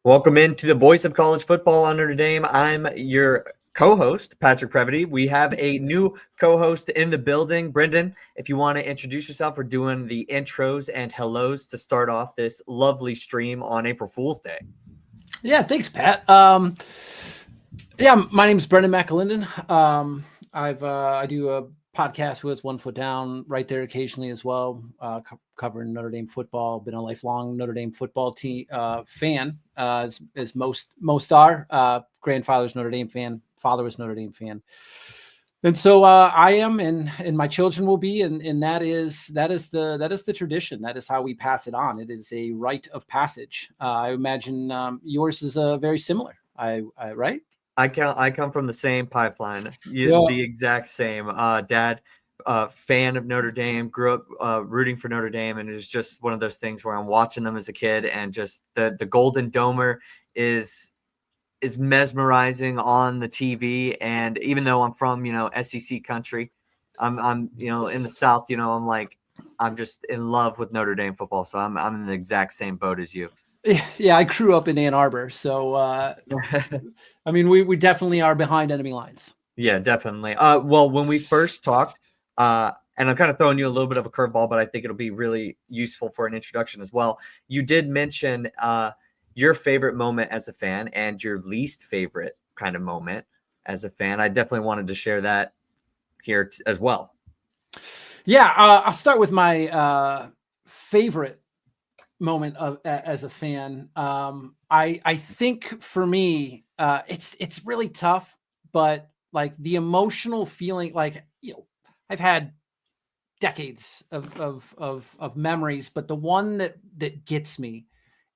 Welcome into the voice of college football on Notre Dame. I'm your co-host, Patrick Previty. We have a new co-host in the building. Brendan, if you want to introduce yourself, we're doing the intros and hellos to start off this lovely stream on April Fool's Day. Yeah, thanks, Pat. My name is Brendan McAlinden. I do a podcast with One Foot Down right there occasionally as well, covering Notre Dame football. Been a lifelong Notre Dame football team fan, as most are. Grandfather's Notre Dame fan, father was Notre Dame fan, and so I am, and my children will be, and that is the tradition. That is how we pass it on. It is a rite of passage. I imagine yours is very similar. Right? I come from the same pipeline, Yeah. the exact same. Dad, fan of Notre Dame, grew up rooting for Notre Dame, and it was just one of those things where I'm watching them as a kid, and just the Golden Domer is mesmerizing on the TV. And even though I'm from SEC country, I'm in the South. I'm just in love with Notre Dame football, so I'm in the exact same boat as you. Yeah, I grew up in Ann Arbor, so I mean, we definitely are behind enemy lines. Yeah, definitely. Well, when we first talked, and I'm kind of throwing you a little bit of a curveball, but I think it'll be really useful for an introduction as well. You did mention your favorite moment as a fan and your least favorite kind of moment as a fan. I definitely wanted to share that here as well. Yeah, I'll start with my favorite moment as a fan. I think for me, it's really tough, but like the emotional feeling, I've had decades of memories, but the one that gets me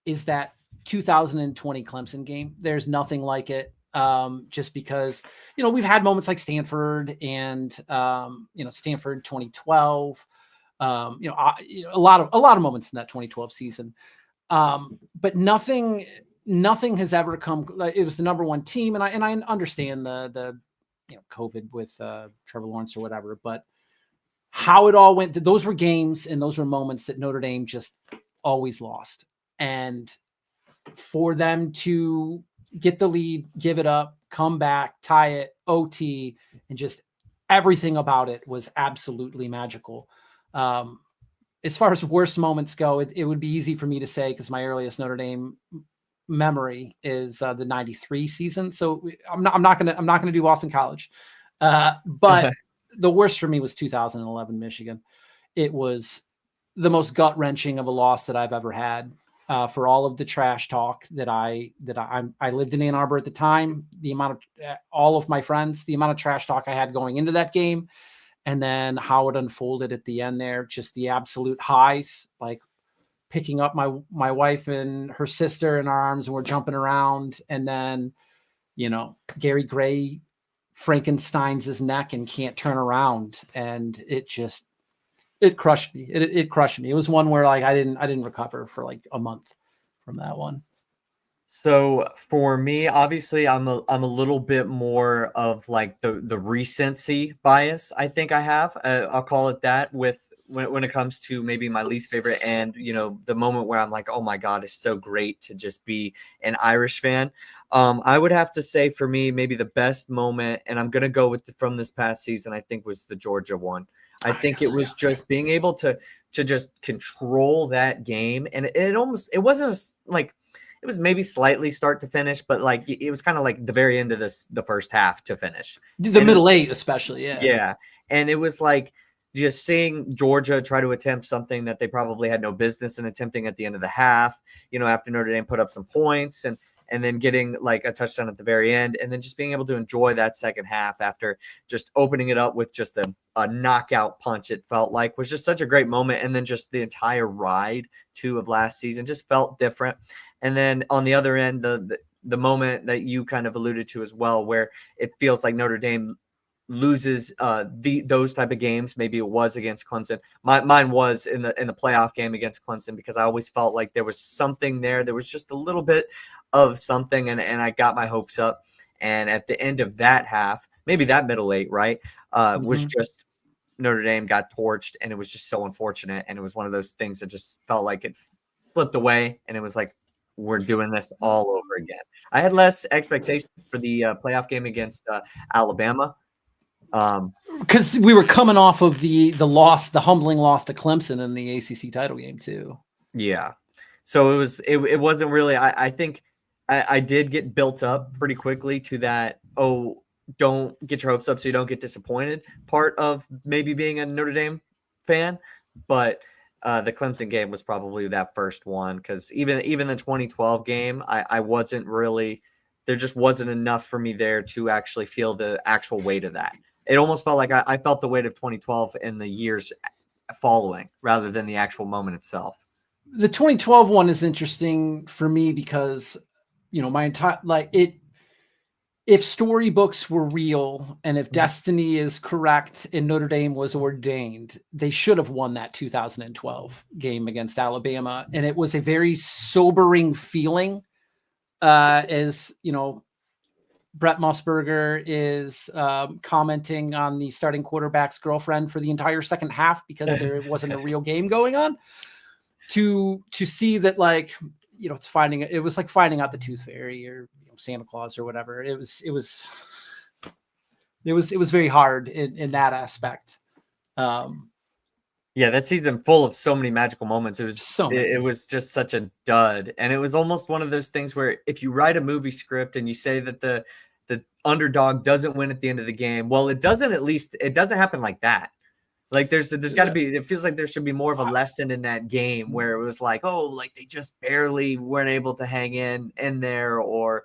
is that 2020 Clemson game. There's nothing like it. Just because, we've had moments like Stanford and, Stanford 2012, a lot of moments in that 2012 season. But nothing has ever come. It was the number one team. And I understand the COVID with Trevor Lawrence or whatever, but how it all went, those were games and those were moments that Notre Dame just always lost. And for them to get the lead, give it up, come back, tie it, OT, and just everything about it was absolutely magical. As far as worst moments go, it would be easy for me to say because my earliest Notre Dame memory is the '93 season. So I'm not gonna do Boston College, but the worst for me was 2011 Michigan. It was the most gut wrenching of a loss that I've ever had. For all of the trash talk that I lived in Ann Arbor at the time, the amount of all of my friends, the amount of trash talk I had going into that game, and then how it unfolded at the end there, just the absolute highs, like picking up my wife and her sister in our arms and we're jumping around. And then, Gary Gray Frankenstein's his neck and can't turn around. And it crushed me. It crushed me. It was one where I didn't recover for like a month from that one. So for me, obviously, I'm a little bit more of like the recency bias. I think I have. I'll call it that. With when it comes to maybe my least favorite, and the moment where I'm like, oh my God, it's so great to just be an Irish fan. I would have to say for me, maybe the best moment, and I'm gonna go with from this past season. I think was the Georgia one. I think it was just being able to just control that game, and it wasn't like. It was maybe slightly start to finish, but like it was kind of like the very end of the first half to finish. The middle eight, especially. Yeah. Yeah. And it was like just seeing Georgia try to attempt something that they probably had no business in attempting at the end of the half, after Notre Dame put up some points and then getting like a touchdown at the very end, and then just being able to enjoy that second half after just opening it up with just a knockout punch. It felt like was just such a great moment. And then just the entire ride of last season just felt different. And then on the other end, the moment that you kind of alluded to as well, where it feels like Notre Dame loses those type of games. Maybe it was against Clemson. Mine was in the playoff game against Clemson, because I always felt like there was something there. There was just a little bit of something, and I got my hopes up. And at the end of that half, maybe that middle eight, right, was just Notre Dame got torched, and it was just so unfortunate. And it was one of those things that just felt like it flipped away, and it was like, we're doing this all over again. I had less expectations for the playoff game against Alabama. Because we were coming off of the humbling loss to Clemson in the ACC title game too. Yeah. So it wasn't really, I think I did get built up pretty quickly to that, oh, don't get your hopes up so you don't get disappointed part of maybe being a Notre Dame fan. But the Clemson game was probably that first one, because even the 2012 game, I wasn't really, there just wasn't enough for me there to actually feel the actual weight of that. It almost felt like I felt the weight of 2012 in the years following rather than the actual moment itself. The 2012 one is interesting for me because, my entire, if storybooks were real and if destiny is correct and Notre Dame was ordained, they should have won that 2012 game against Alabama. And it was a very sobering feeling, as, Brett Musburger is commenting on the starting quarterback's girlfriend for the entire second half because there wasn't a real game going on. To see that, it was like finding out the Tooth Fairy or Santa Claus or whatever. It was very hard in that aspect. Yeah, that season full of so many magical moments. It was just such a dud. And it was almost one of those things where if you write a movie script and you say that the underdog doesn't win at the end of the game, well, it doesn't happen like that. Like there's got to be, it feels like there should be more of a lesson in that game where it was like, oh, like they just barely weren't able to hang in there, or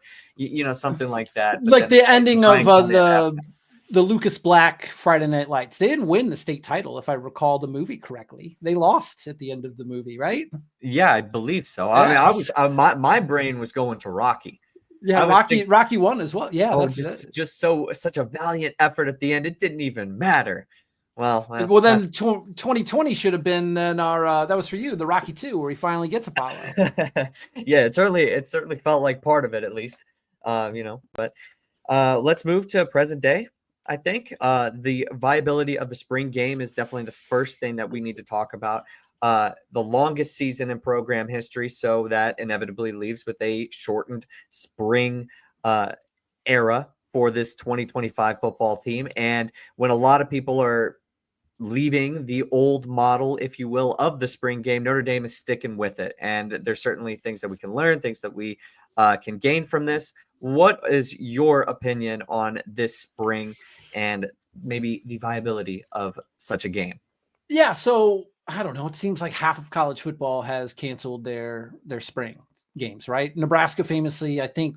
something like that. But like the ending of the Lucas Black Friday Night Lights. They didn't win the state title, if I recall the movie correctly. They lost at the end of the movie, right? Yeah, I believe so. Yes. I mean, my brain was going to Rocky. Yeah, Rocky won as well. Yeah, just such a valiant effort at the end. It didn't even matter. Well, then 2020 should have been in our that was for you, the Rocky 2, where he finally gets Apollo. Yeah, it certainly felt like part of it, at least. But let's move to present day. I think the viability of the spring game is definitely the first thing that we need to talk about. The longest season in program history, so that inevitably leaves with a shortened spring era for this 2025 football team. And when a lot of people are leaving the old model, if you will, of the spring game, Notre Dame is sticking with it. And there's certainly things that we can learn, things that we can gain from this. What is your opinion on this spring and maybe the viability of such a game? Yeah, so I don't know. It seems like half of college football has canceled their spring games, right? Nebraska famously, I think,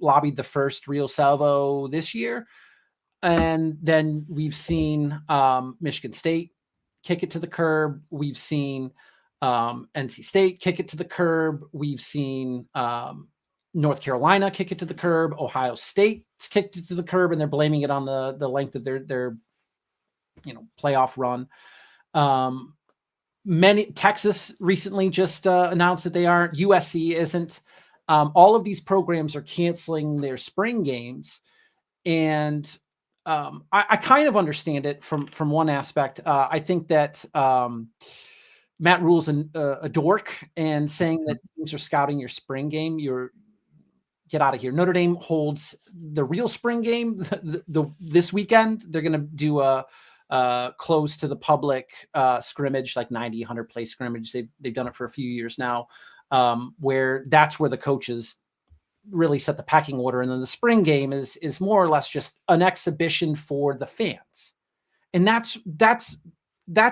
lobbied the first real salvo this year. And then we've seen Michigan State kick it to the curb. We've seen NC State kick it to the curb. We've seen North Carolina kick it to the curb. Ohio State's kicked it to the curb, and they're blaming it on the length of their playoff run. Texas recently just announced that they aren't. USC isn't. All of these programs are canceling their spring games, and I kind of understand it from one aspect. I think that Matt Rule's a dork, and saying that teams are scouting your spring game, get out of here. Notre Dame holds the real spring game this weekend. They're going to do a close to the public scrimmage, like 90, 100 play scrimmage. They've done it for a few years now, where that's where the coaches really set the pecking order. And then the spring game is more or less just an exhibition for the fans. And that's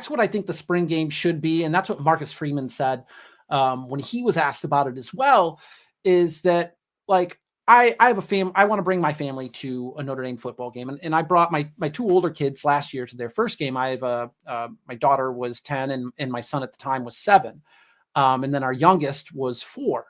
what I think the spring game should be. And that's what Marcus Freeman said when he was asked about it as well, is that, like, I have a family. I want to bring my family to a Notre Dame football game. And I brought my two older kids last year to their first game. I have my daughter was 10 and my son at the time was 7. And then our youngest was 4.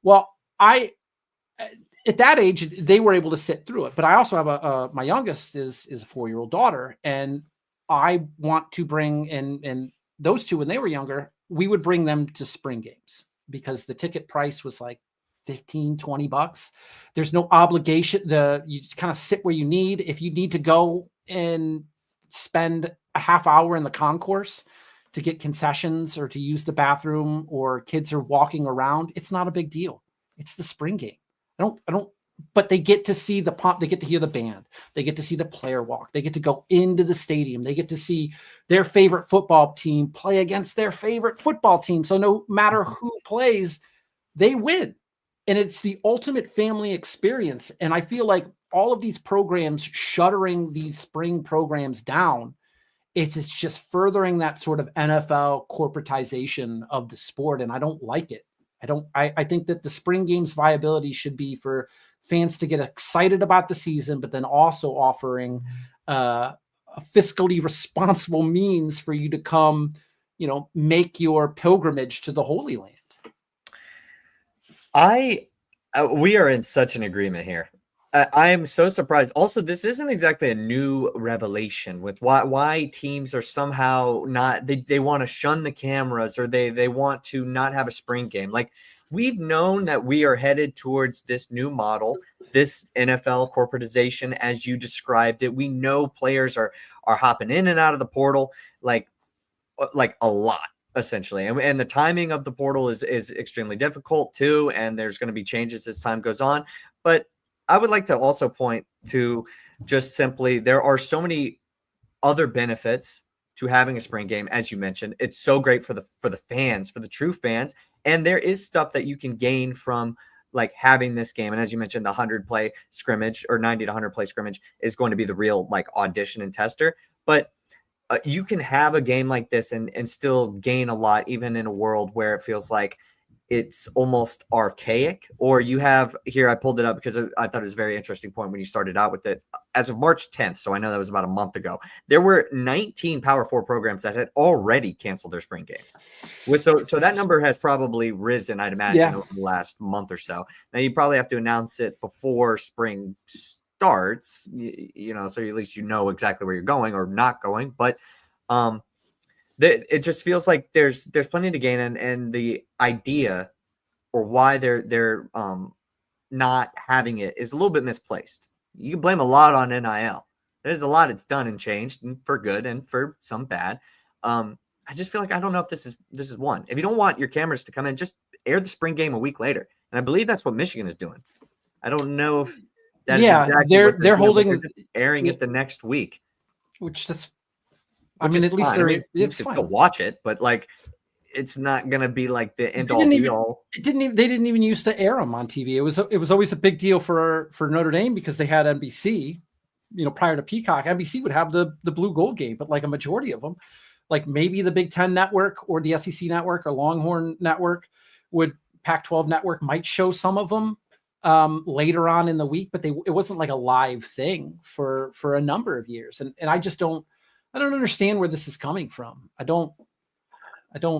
Well, at that age, they were able to sit through it. But I also have my youngest is a 4-year-old daughter, and I want to bring in those two when they were younger. We would bring them to spring games because the ticket price was like $15-20. There's no obligation. You kind of sit where you need. If you need to go and spend a half hour in the concourse to get concessions or to use the bathroom, or kids are walking around, it's not a big deal. It's the spring game. I don't, but they get to see the pump. They get to hear the band. They get to see the player walk. They get to go into the stadium. They get to see their favorite football team play against their favorite football team. So no matter who plays, they win. And it's the ultimate family experience. And I feel like all of these programs shuttering these spring programs down, it's just furthering that sort of NFL corporatization of the sport. And I don't like it. I think that the spring games viability should be for fans to get excited about the season, but then also offering a fiscally responsible means for you to come, make your pilgrimage to the Holy Land. We are in such an agreement here. I am so surprised. Also, this isn't exactly a new revelation with why teams are somehow not, they want to shun the cameras, or they want to not have a spring game. Like, we've known that we are headed towards this new model, this NFL corporatization, as you described it. We know players are hopping in and out of the portal like a lot, essentially. And the timing of the portal is extremely difficult too. And there's going to be changes as time goes on. But I would like to also point to just simply, there are so many other benefits to having a spring game. As you mentioned, it's so great for the fans, for the true fans. And there is stuff that you can gain from like having this game. And as you mentioned, the 100 play scrimmage, or 90 to 100 play scrimmage, is going to be the real like audition and tester. But you can have a game like this and still gain a lot, even in a world where it feels like it's almost archaic. Or you have here, I pulled it up because I thought it was a very interesting point when you started out with it. As of March 10th, so I know that was about a month ago, there were 19 Power 4 programs that had already canceled their spring games. So that number has probably risen, I'd imagine, over the last month or so. Now, you probably have to announce it before spring starts, so at least you know exactly where you're going or not going. But it just feels like there's plenty to gain, and the idea or why they're not having it is a little bit misplaced. You can blame a lot on NIL. There's a lot it's done and changed, and for good and for some bad. I just feel like, I don't know if this is one. If you don't want your cameras to come in, just air the spring game a week later. And I believe that's what Michigan is doing. I don't know if that is exactly they're holding, they're just airing it the next week. Which that's, at least you can still watch it, but like, it's not going to be like the end all be all. They didn't even used to air them on TV. It was always a big deal for Notre Dame because they had NBC, prior to Peacock. NBC would have the blue gold game, but like a majority of them, like maybe the Big Ten network or the SEC network or Longhorn network Pac-12 network might show some of them later on in the week, but it wasn't like a live thing for a number of years. And I just don't understand where this is coming from. I don't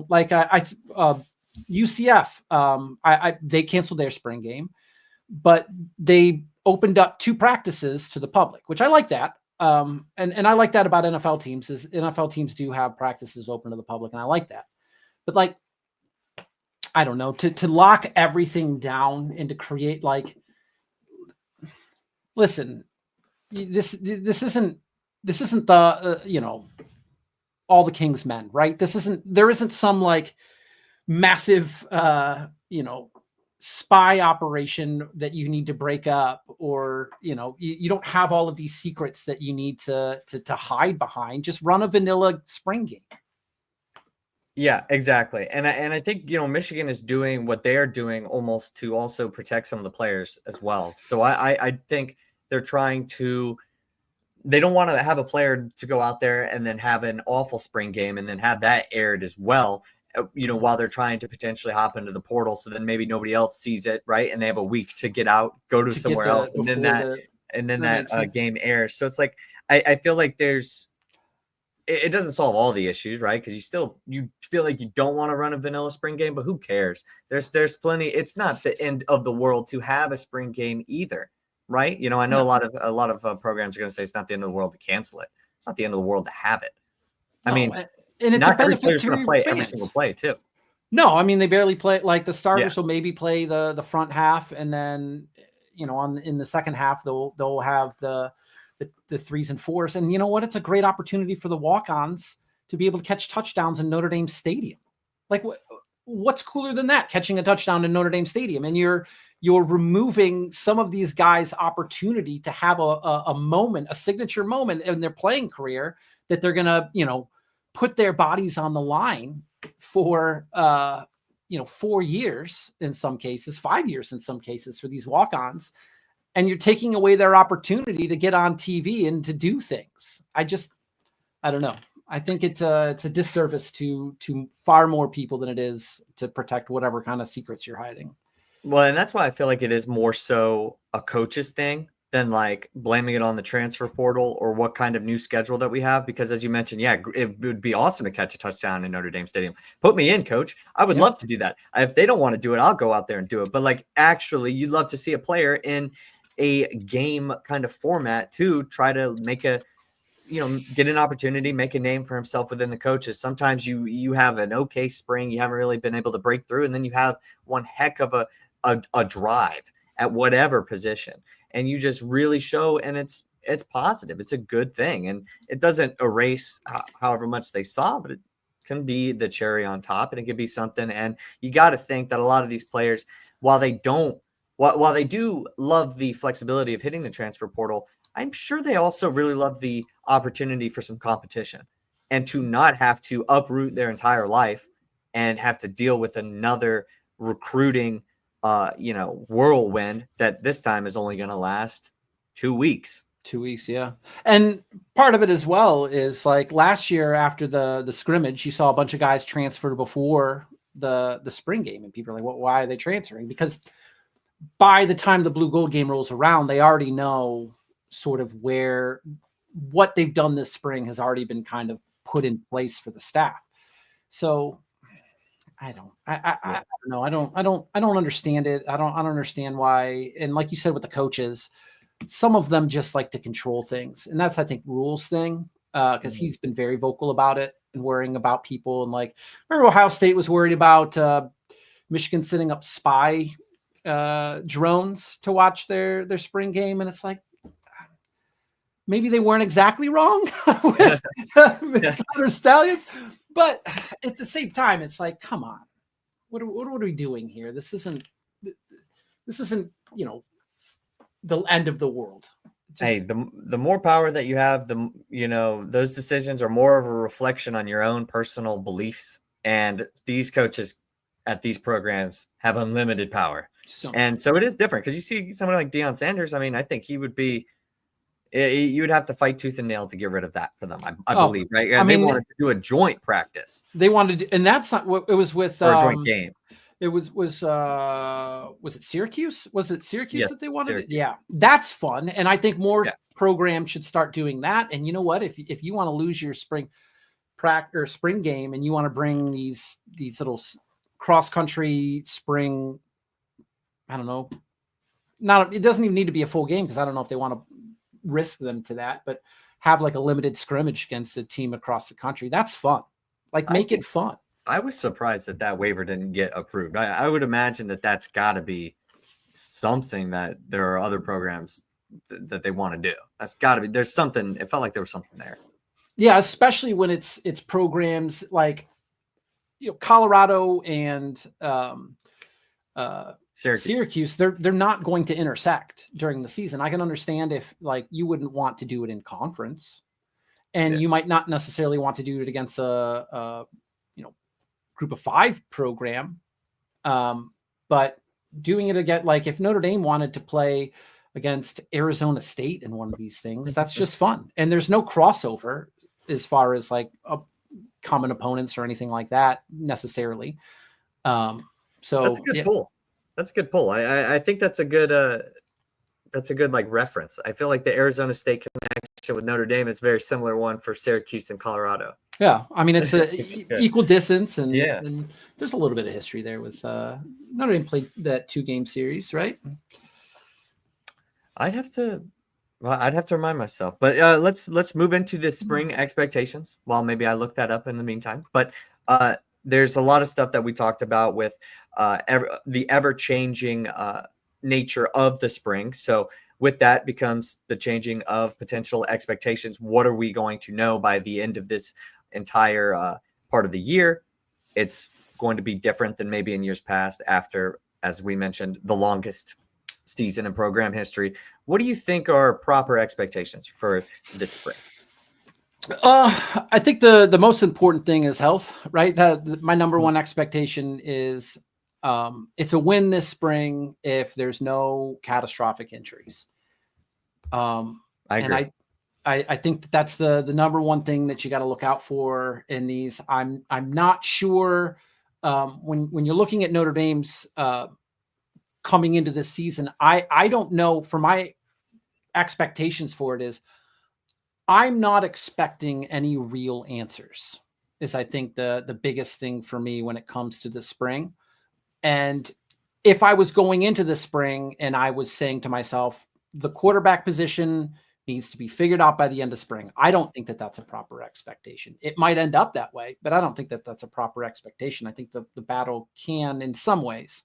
like UCF. They canceled their spring game, but they opened up 2 practices to the public, which I like that. And I like that about NFL teams, is NFL teams do have practices open to the public, and I like that. But like, I don't know, to lock everything down and to create like, listen, this isn't the all the King's Men, right? There isn't some like massive spy operation that you need to break up, or you don't have all of these secrets that you need to hide behind. Just run a vanilla spring game. Yeah, exactly. And I think, Michigan is doing what they're doing almost to also protect some of the players as well. So I think they're trying to, they don't want to have a player to go out there and then have an awful spring game and then have that aired as well, while they're trying to potentially hop into the portal. So then maybe nobody else sees it, right? And they have a week to get out, go to somewhere else, and then that game airs. So it's like, I feel like it doesn't solve all the issues, right? Because you feel like you don't want to run a vanilla spring game, but who cares? There's plenty. It's not the end of the world to have a spring game either, right? I know a lot of programs are going to say it's not the end of the world to cancel it. It's not the end of the world to have it. I mean, and it's not a benefit every player's to going to play fans. every single play too. No, I mean, they barely play. Like the starters will maybe play the front half, and then in the second half they'll have the 3s and 4s. And you know what? It's a great opportunity for the walk-ons to be able to catch touchdowns in Notre Dame Stadium. Like what's cooler than that, catching a touchdown in Notre Dame Stadium? And you're removing some of these guys' opportunity to have a moment, a signature moment in their playing career that they're going to, put their bodies on the line for, 4 years in some cases, 5 years in some cases for these walk-ons. And you're taking away their opportunity to get on TV and to do things. I don't know. I think it's a disservice to far more people than it is to protect whatever kind of secrets you're hiding. Well, and that's why I feel like it is more so a coach's thing than like blaming it on the transfer portal or what kind of new schedule that we have. Because as you mentioned, yeah, it would be awesome to catch a touchdown in Notre Dame Stadium. Put me in, coach. I would love to do that. If they don't want to do it, I'll go out there and do it. But like, actually, you'd love to see a player in a game kind of format to try to make a, get an opportunity, make a name for himself within the coaches. Sometimes you have an okay spring, you haven't really been able to break through, and then you have one heck of a drive at whatever position, and you just really show, and it's positive. It's a good thing, and it doesn't erase however much they saw, but it can be the cherry on top, and it could be something. And you got to think that a lot of these players, while they do love the flexibility of hitting the transfer portal, I'm sure they also really love the opportunity for some competition and to not have to uproot their entire life and have to deal with another recruiting, whirlwind that this time is only going to last 2 weeks. 2 weeks, yeah. And part of it as well is like last year after the scrimmage, you saw a bunch of guys transfer before the spring game, and people are like, well, why are they transferring? Because by the time the blue gold game rolls around, they already know sort of what they've done this spring has already been kind of put in place for the staff. So I don't know. I don't understand it. I don't understand why. And like you said, with the coaches, some of them just like to control things. And that's, I think, Rule's thing. Cause he's been very vocal about it and worrying about people. And like, remember Ohio State was worried about, Michigan setting up spy, drones to watch their spring game. And it's like, maybe they weren't exactly wrong with Connor Stallions, but at the same time, it's like, come on, what are we doing here? This isn't, the end of the world. Hey, the more power that you have, those decisions are more of a reflection on your own personal beliefs. And these coaches at these programs have unlimited power. So it is different because you see somebody like Deion Sanders. I mean, I think he would be, you would have to fight tooth and nail to get rid of that for them. I believe, right? And they wanted to do a joint practice. They wanted, and that's not what it was with a joint game. It was it Syracuse? Was it Syracuse that they wanted? Syracuse. Yeah, that's fun, and I think more programs should start doing that. And you know what? If you want to lose your spring practice or spring game, and you want to bring these little cross country spring, I don't know. It doesn't even need to be a full game because I don't know if they want to risk them to that, but have like a limited scrimmage against a team across the country. That's fun. Like make it fun. I was surprised that waiver didn't get approved. I would imagine that's got to be something that there are other programs that they want to do. That's got to be. There's something. It felt like there was something there. Yeah, especially when it's programs like Colorado and Syracuse. They're not going to intersect during the season. I can understand if like you wouldn't want to do it in conference, and you might not necessarily want to do it against a group of 5 program. But doing it again, like if Notre Dame wanted to play against Arizona State in one of these things, that's just fun. And there's no crossover as far as like common opponents or anything like that necessarily. So that's a good pull. That's a good pull. I think that's a good like reference. I feel like the Arizona State connection with Notre Dame is a very similar one for Syracuse and Colorado. Yeah, I mean it's a equal distance, and there's a little bit of history there with Notre Dame played that 2-game series, right? I'd have to remind myself, but let's move into the spring expectations. Well, maybe I looked that up in the meantime, but there's a lot of stuff that we talked about with the ever-changing nature of the spring. So with that becomes the changing of potential expectations. What are we going to know by the end of this entire part of the year. It's going to be different than maybe in years past after, as we mentioned, the longest season in program history. What do you think are proper expectations for this spring? I think the most important thing is health, right? My number one expectation is it's a win this spring if there's no catastrophic injuries. I agree. And I think that's the number one thing that you got to look out for in these. I'm not sure when you're looking at Notre Dame's coming into this season. I don't know, for my expectations for it is I'm not expecting any real answers, is I think the biggest thing for me when it comes to the spring. And if I was going into the spring and I was saying to myself, the quarterback position needs to be figured out by the end of spring, I don't think that that's a proper expectation. It might end up that way, but I don't think that that's a proper expectation. I think the battle can, in some ways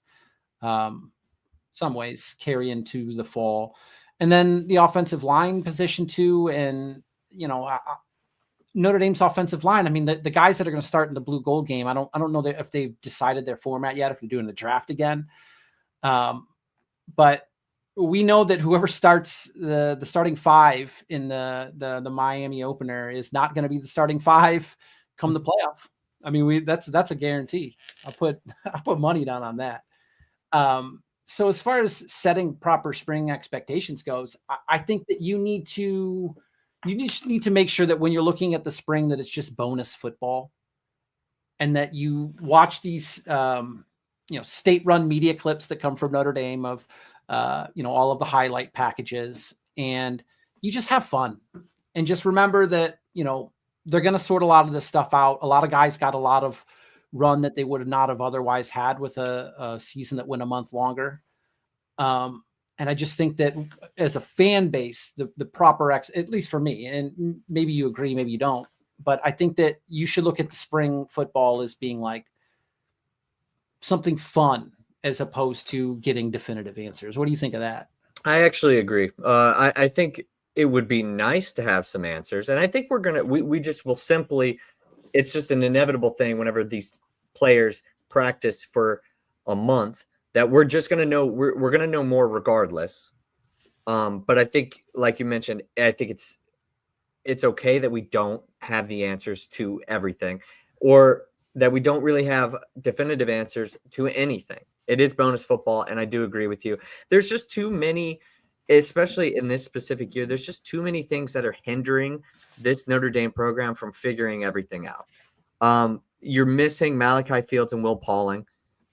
carry into the fall. And then the offensive line position too. And, Notre Dame's offensive line. I mean, the guys that are going to start in the blue gold game, I don't know if they've decided their format yet, if they're doing the draft again. But we know that whoever starts the starting five in the Miami opener is not going to be the starting five come the playoff. I mean, that's a guarantee. I'll put money down on that. So as far as setting proper spring expectations goes, I think that you need to make sure that when you're looking at the spring, that it's just bonus football, and that you watch these, state-run media clips that come from Notre Dame of, all of the highlight packages, and you just have fun, and just remember that, they're going to sort a lot of this stuff out. A lot of guys got a lot of run that they would not have otherwise had with a season that went a month longer. And I just think that as a fan base, the proper at least for me, and maybe you agree, maybe you don't, but I think that you should look at the spring football as being like something fun as opposed to getting definitive answers. What do you think of that? I actually agree. I think it would be nice to have some answers. And I think we just will simply, it's just an inevitable thing whenever these players practice for a month, that we're just going to know, we're going to know more regardless. But I think, like you mentioned, I think it's okay that we don't have the answers to everything, or that we don't really have definitive answers to anything. It is bonus football, and I do agree with you. There's just too many, especially in this specific year, there's just too many things that are hindering this Notre Dame program from figuring everything out. You're missing Malachi Fields and Will Pauling,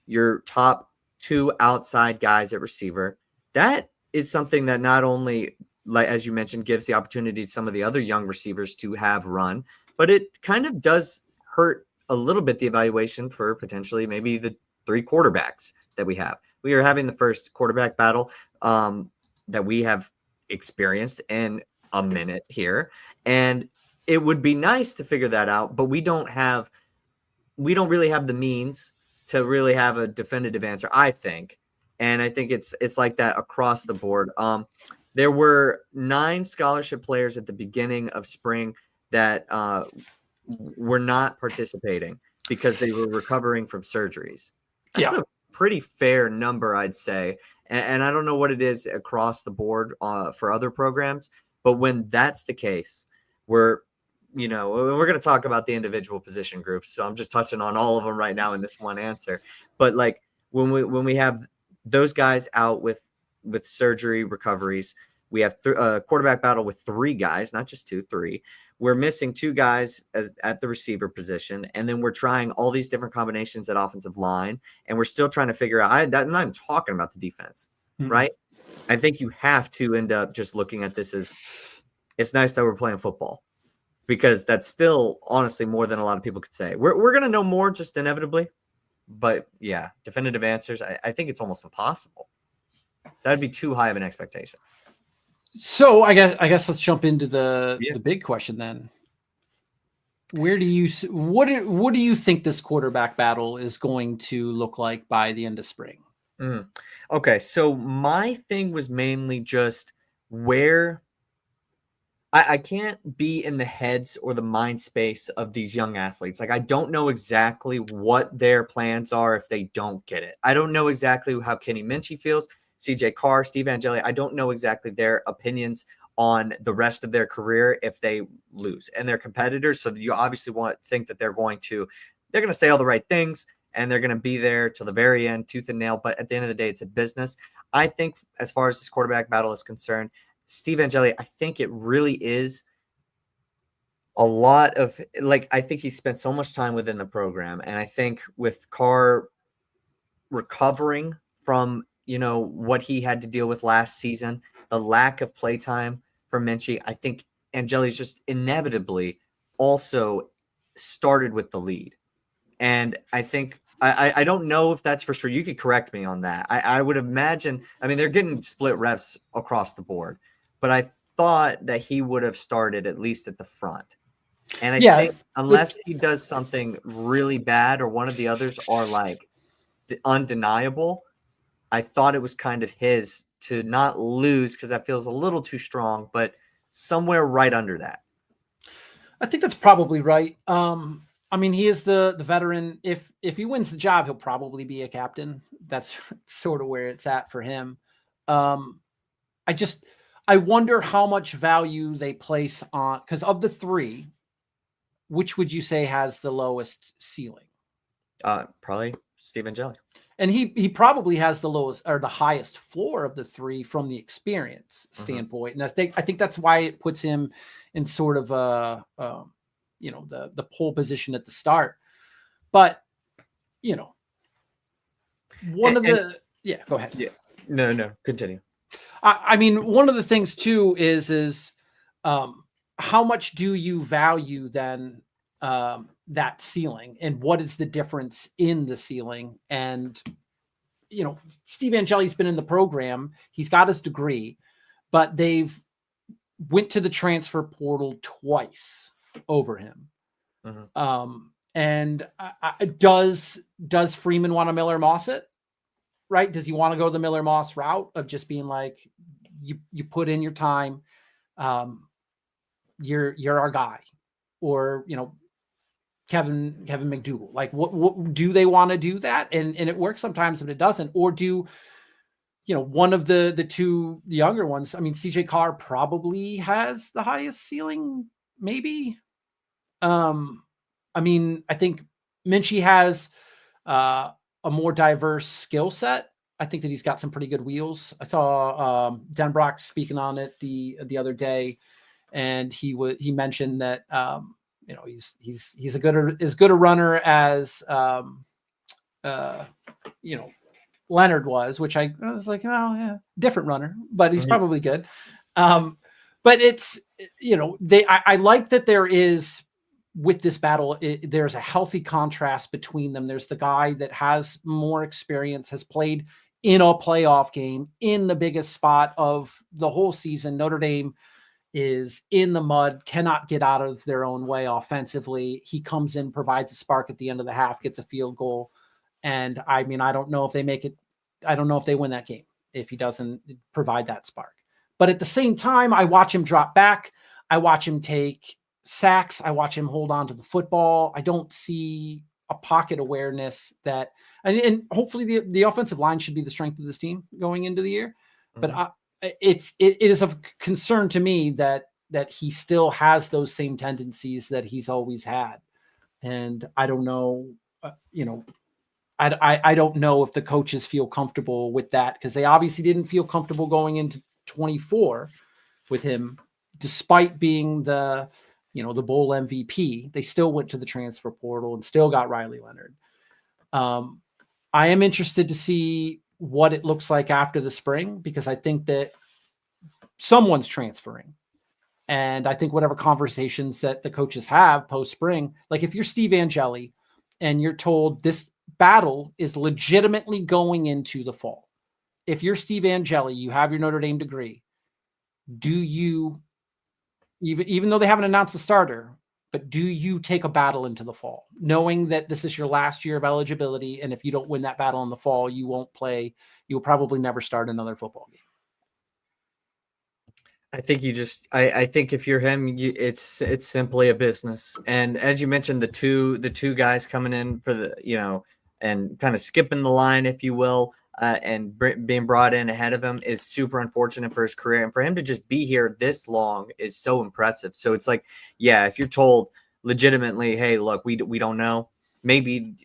your top two outside guys at receiver. That is something that not only, like as you mentioned, gives the opportunity to some of the other young receivers to have run, but it kind of does hurt a little bit the evaluation for potentially maybe the three quarterbacks that we have. We are having the first quarterback battle that we have experienced in a minute here, and it would be nice to figure that out, but we don't really have the means to really have a definitive answer, I think. And I think it's like that across the board. There were 9 scholarship players at the beginning of spring that were not participating because they were recovering from surgeries. That's a pretty fair number, I'd say. And I don't know what it is across the board for other programs, but when that's the case, we're going to talk about the individual position groups. So I'm just touching on all of them right now in this one answer. But like when we have those guys out with surgery recoveries, we have a quarterback battle with 3 guys, not just 2, 3. We're missing 2 guys at the receiver position, and then we're trying all these different combinations at offensive line, and we're still trying to figure out. I'm not even talking about the defense, right? I think you have to end up just looking at this as, it's nice that we're playing football, because that's still honestly more than a lot of people could say. We're going to know more just inevitably, but yeah, definitive answers, I think it's almost impossible. That'd be too high of an expectation. So I guess let's jump into the big question then. What do you think this quarterback battle is going to look like by the end of spring? Okay, so my thing was mainly just where I can't be in the heads or the mind space of these young athletes. Like, I don't know exactly what their plans are if they don't get it. I don't know exactly how Kenny Minchie feels, CJ Carr, Steve Angeli. I don't know exactly their opinions on the rest of their career if they lose. And they're competitors, so you obviously think that they're going to say all the right things and they're going to be there till the very end, tooth and nail. But at the end of the day, it's a business. I think as far as this quarterback battle is concerned, Steve Angeli, I think it really is a lot of, like, I think he spent so much time within the program. And I think with Carr recovering from, what he had to deal with last season, the lack of play time for Minchie, I think Angeli's just inevitably also started with the lead. And I think I don't know if that's for sure. You could correct me on that. I would imagine, I mean, they're getting split reps across the board, but I thought that he would have started at least at the front. And I think unless he does something really bad or one of the others are like undeniable, I thought it was kind of his to not lose because that feels a little too strong, but somewhere right under that. I think that's probably right. I mean, he is the veteran. If he wins the job, he'll probably be a captain. That's sort of where it's at for him. I wonder how much value they place on, because of the three, which would you say has the lowest ceiling? Probably Steve Angeli. And he probably has the lowest or the highest floor of the three from the experience standpoint. And I think that's why it puts him in sort of the pole position at the start. But go ahead. Yeah. No, continue. I mean, one of the things too is how much do you value then that ceiling, and what is the difference in the ceiling? And Steve Angeli's been in the program, he's got his degree, but they've went to the transfer portal twice over him. And does Freeman want to Miller Moss it? Right? Does he want to go the Miller Moss route of just being like, you put in your time, you're our guy, or Kevin McDougal? Like, what do they want to do that? And it works sometimes, but it doesn't. Or do one of the two younger ones? I mean, CJ Carr probably has the highest ceiling, maybe. I mean, I think Minchie has a more diverse skill set. I think that he's got some pretty good wheels. I saw Denbrock speaking on it the other day, and he mentioned that he's as good a runner as Leonard was, which I was like, oh yeah, different runner, but he's probably good. But it's I like that there is, with this battle, there's a healthy contrast between them. There's the guy that has more experience, has played in a playoff game in the biggest spot of the whole season. Notre Dame is in the mud, cannot get out of their own way offensively. He comes in, provides a spark at the end of the half, gets a field goal. And I mean, I don't know if they make it. I don't know if they win that game if he doesn't provide that spark. But at the same time, I watch him drop back. I watch him take sacks. I watch him hold on to the football. I don't see a pocket awareness that, and hopefully the offensive line should be the strength of this team going into the year. But it is of concern to me that he still has those same tendencies that he's always had. And I don't know, I don't know if the coaches feel comfortable with that, because they obviously didn't feel comfortable going into 24 with him, despite being the bowl MVP. They still went to the transfer portal and still got Riley Leonard. I am interested to see what it looks like after the spring, because I think that someone's transferring. And I think whatever conversations that the coaches have post spring, like if you're Steve Angeli and you're told this battle is legitimately going into the fall, if you're Steve Angeli, you have your Notre Dame degree, do you, even though they haven't announced a starter, but do you take a battle into the fall, knowing that this is your last year of eligibility, and if you don't win that battle in the fall, you won't play, you'll probably never start another football game? I think I think if you're him, it's simply a business. And as you mentioned, the two guys coming in for and kind of skipping the line, if you will, and being brought in ahead of him is super unfortunate for his career. And for him to just be here this long is so impressive. So it's like, yeah, if you're told legitimately, hey, look, we don't know, maybe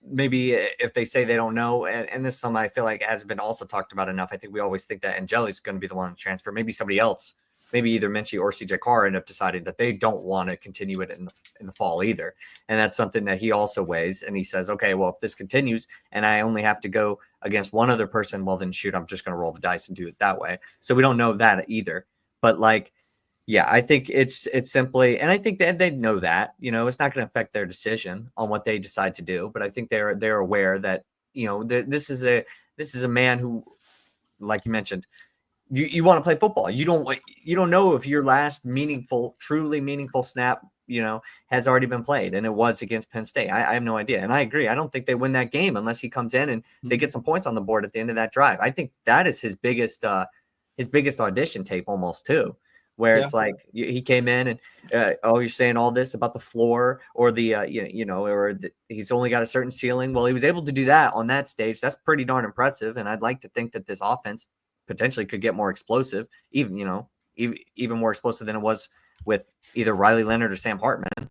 if they say they don't know, and this is something I feel like hasn't been also talked about enough. I think we always think that Angeli's going to be the one to transfer. Maybe somebody else, maybe either Minchie or CJ Carr, end up deciding that they don't want to continue it in the fall either. And that's something that he also weighs. And he says, okay, well, if this continues and I only have to go against one other person, well, then shoot, I'm just going to roll the dice and do it that way. So we don't know that either. But like, yeah, I think it's simply, and I think that they know that, it's not going to affect their decision on what they decide to do. But I think they're aware that, this is a man who, like you mentioned, you want to play football. You don't know if your last truly meaningful snap, has already been played, and it was against Penn State. I have no idea, and I agree. I don't think they win that game unless he comes in and they get some points on the board at the end of that drive. I think that is his biggest audition tape almost too, where it's like he came in and you're saying all this about the floor or the he's only got a certain ceiling. Well, he was able to do that on that stage. That's pretty darn impressive, and I'd like to think that this offense potentially could get more explosive, even more explosive than it was with either Riley Leonard or Sam Hartman.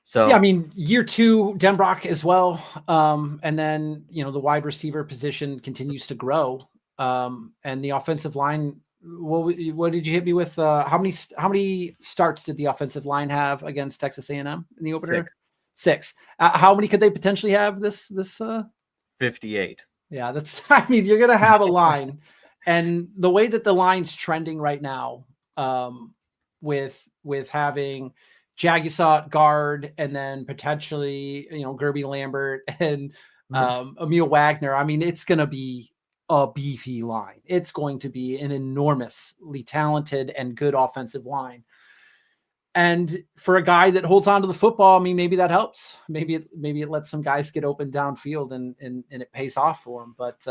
So yeah, I mean, year 2, Denbrock as well, and then the wide receiver position continues to grow, and the offensive line. What did you hit me with? How many starts did the offensive line have against Texas A&M in the opener? 6. How many could they potentially have this? 58. Yeah, that's. I mean, you're gonna have a line, and the way that the line's trending right now, with having Jagisaw guard and then potentially Gerby Lambert and Emil Wagner. I mean, it's gonna be a beefy line. It's going to be an enormously talented and good offensive line. And for a guy that holds on to the football, I mean, maybe that helps. Maybe it lets some guys get open downfield and it pays off for him. But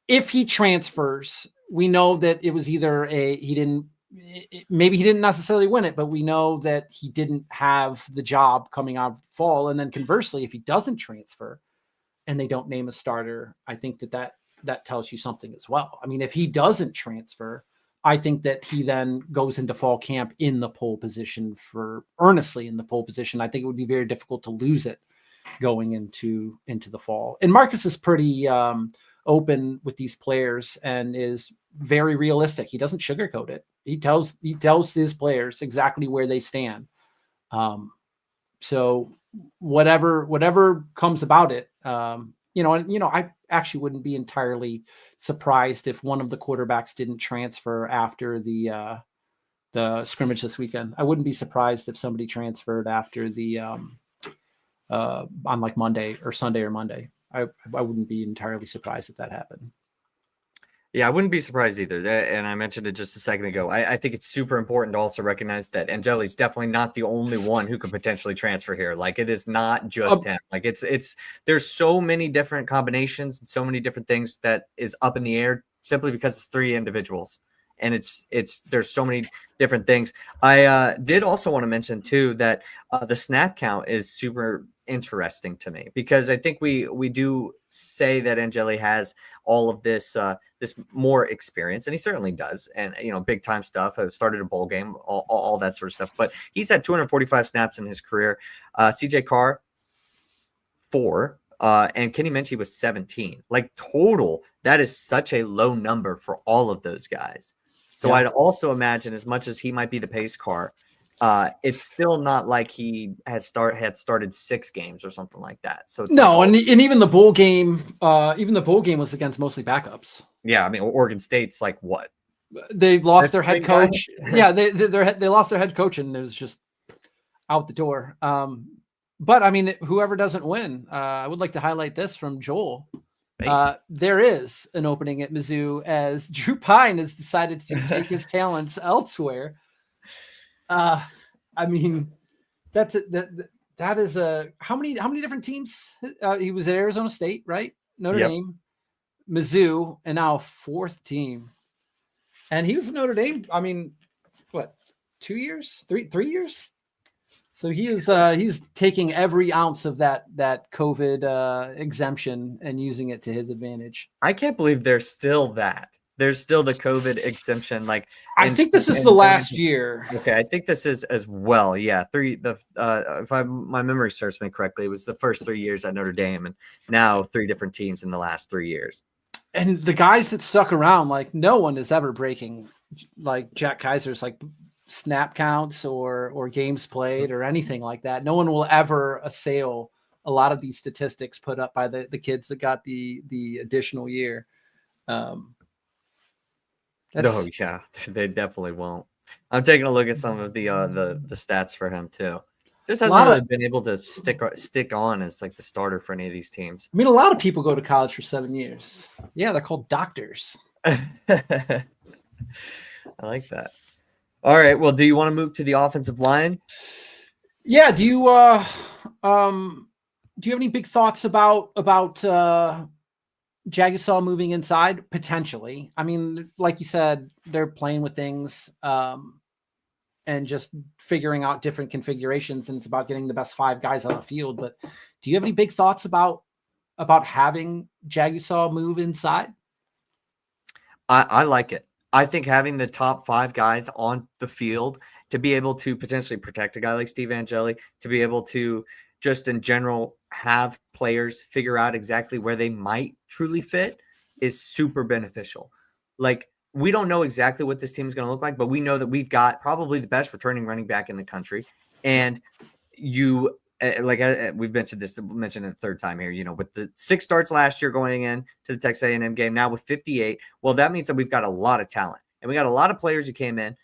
if he transfers, we know that it was either maybe he didn't necessarily win it, but we know that he didn't have the job coming out of the fall. And then conversely, if he doesn't transfer, and they don't name a starter, I think that tells you something as well. I mean, if he doesn't transfer, I think that he then goes into fall camp in the pole position earnestly in the pole position. I think it would be very difficult to lose it going into the fall. And Marcus is pretty open with these players and is very realistic. He doesn't sugarcoat it. He tells his players exactly where they stand. So whatever comes about it, I actually wouldn't be entirely surprised if one of the quarterbacks didn't transfer after the scrimmage this weekend. I wouldn't be surprised if somebody transferred after the on like Monday or Sunday or Monday. I wouldn't be entirely surprised if that happened. Yeah, I wouldn't be surprised either. And I mentioned it just a second ago. I think it's super important to also recognize that Angeli's definitely not the only one who could potentially transfer here. Like, it is not just him. Like, there's so many different combinations and so many different things that is up in the air simply because it's 3 individuals. And there's so many different things. I did also want to mention too that the snap count is super interesting to me, because I think we do say that Angeli has all of this more experience, and he certainly does, and big time stuff. I've started a bowl game, all that sort of stuff. But he's had 245 snaps in his career. CJ Carr 4. And Kenny Minchie was 17. Like, total, that is such a low number for all of those guys. So yeah. I'd also imagine, as much as he might be the pace car, it's still not like he had started 6 games or something like that. So it's and even the bowl game, was against mostly backups. Yeah, I mean, Oregon State's like what? They lost their head coach. Yeah, they lost their head coach, and it was just out the door. But I mean, whoever doesn't win, I would like to highlight this from Joel. There is an opening at Mizzou, as Drew Pine has decided to take his talents elsewhere. I mean, that is how many different teams? He was at Arizona State, right? Notre Dame, Mizzou, and now 4th team. And he was at Notre Dame. I mean, what, 2 years, 3 years? So he is he's taking every ounce of that COVID exemption and using it to his advantage. I can't believe there's still that. There's still the COVID exemption. Like, I in think this is the and going last into, year. okay, I think this is as well. Yeah, if my memory serves me correctly, it was the first 3 years at Notre Dame, and now 3 different teams in the last 3 years. And the guys that stuck around, like no one is ever breaking like Jack Kaiser's like snap counts or games played or anything like that. No one will ever assail a lot of these statistics put up by the kids that got the additional year. Oh yeah, they definitely won't. I'm taking a look at some of the stats for him too. Just hasn't really been able to stick on as like the starter for any of these teams. I mean, a lot of people go to college for 7 years. Yeah, they're called doctors. I like that. All right. Well, do you want to move to the offensive line? Yeah. Do you have any big thoughts about Jagisaw moving inside? Potentially. I mean, like you said, they're playing with things and just figuring out different configurations, and it's about getting the best 5 guys on the field. But do you have any big thoughts about having Jagisaw move inside? I like it. I think having the top 5 guys on the field to be able to potentially protect a guy like Steve Angeli, to be able to just in general have players figure out exactly where they might truly fit is super beneficial. Like, we don't know exactly what this team is going to look like, but we know that we've got probably the best returning running back in the country. And we've mentioned it the third time here, with the 6 starts last year going in to the Texas A&M game, now with 58. Well, that means that we've got a lot of talent, and we got a lot of players who came in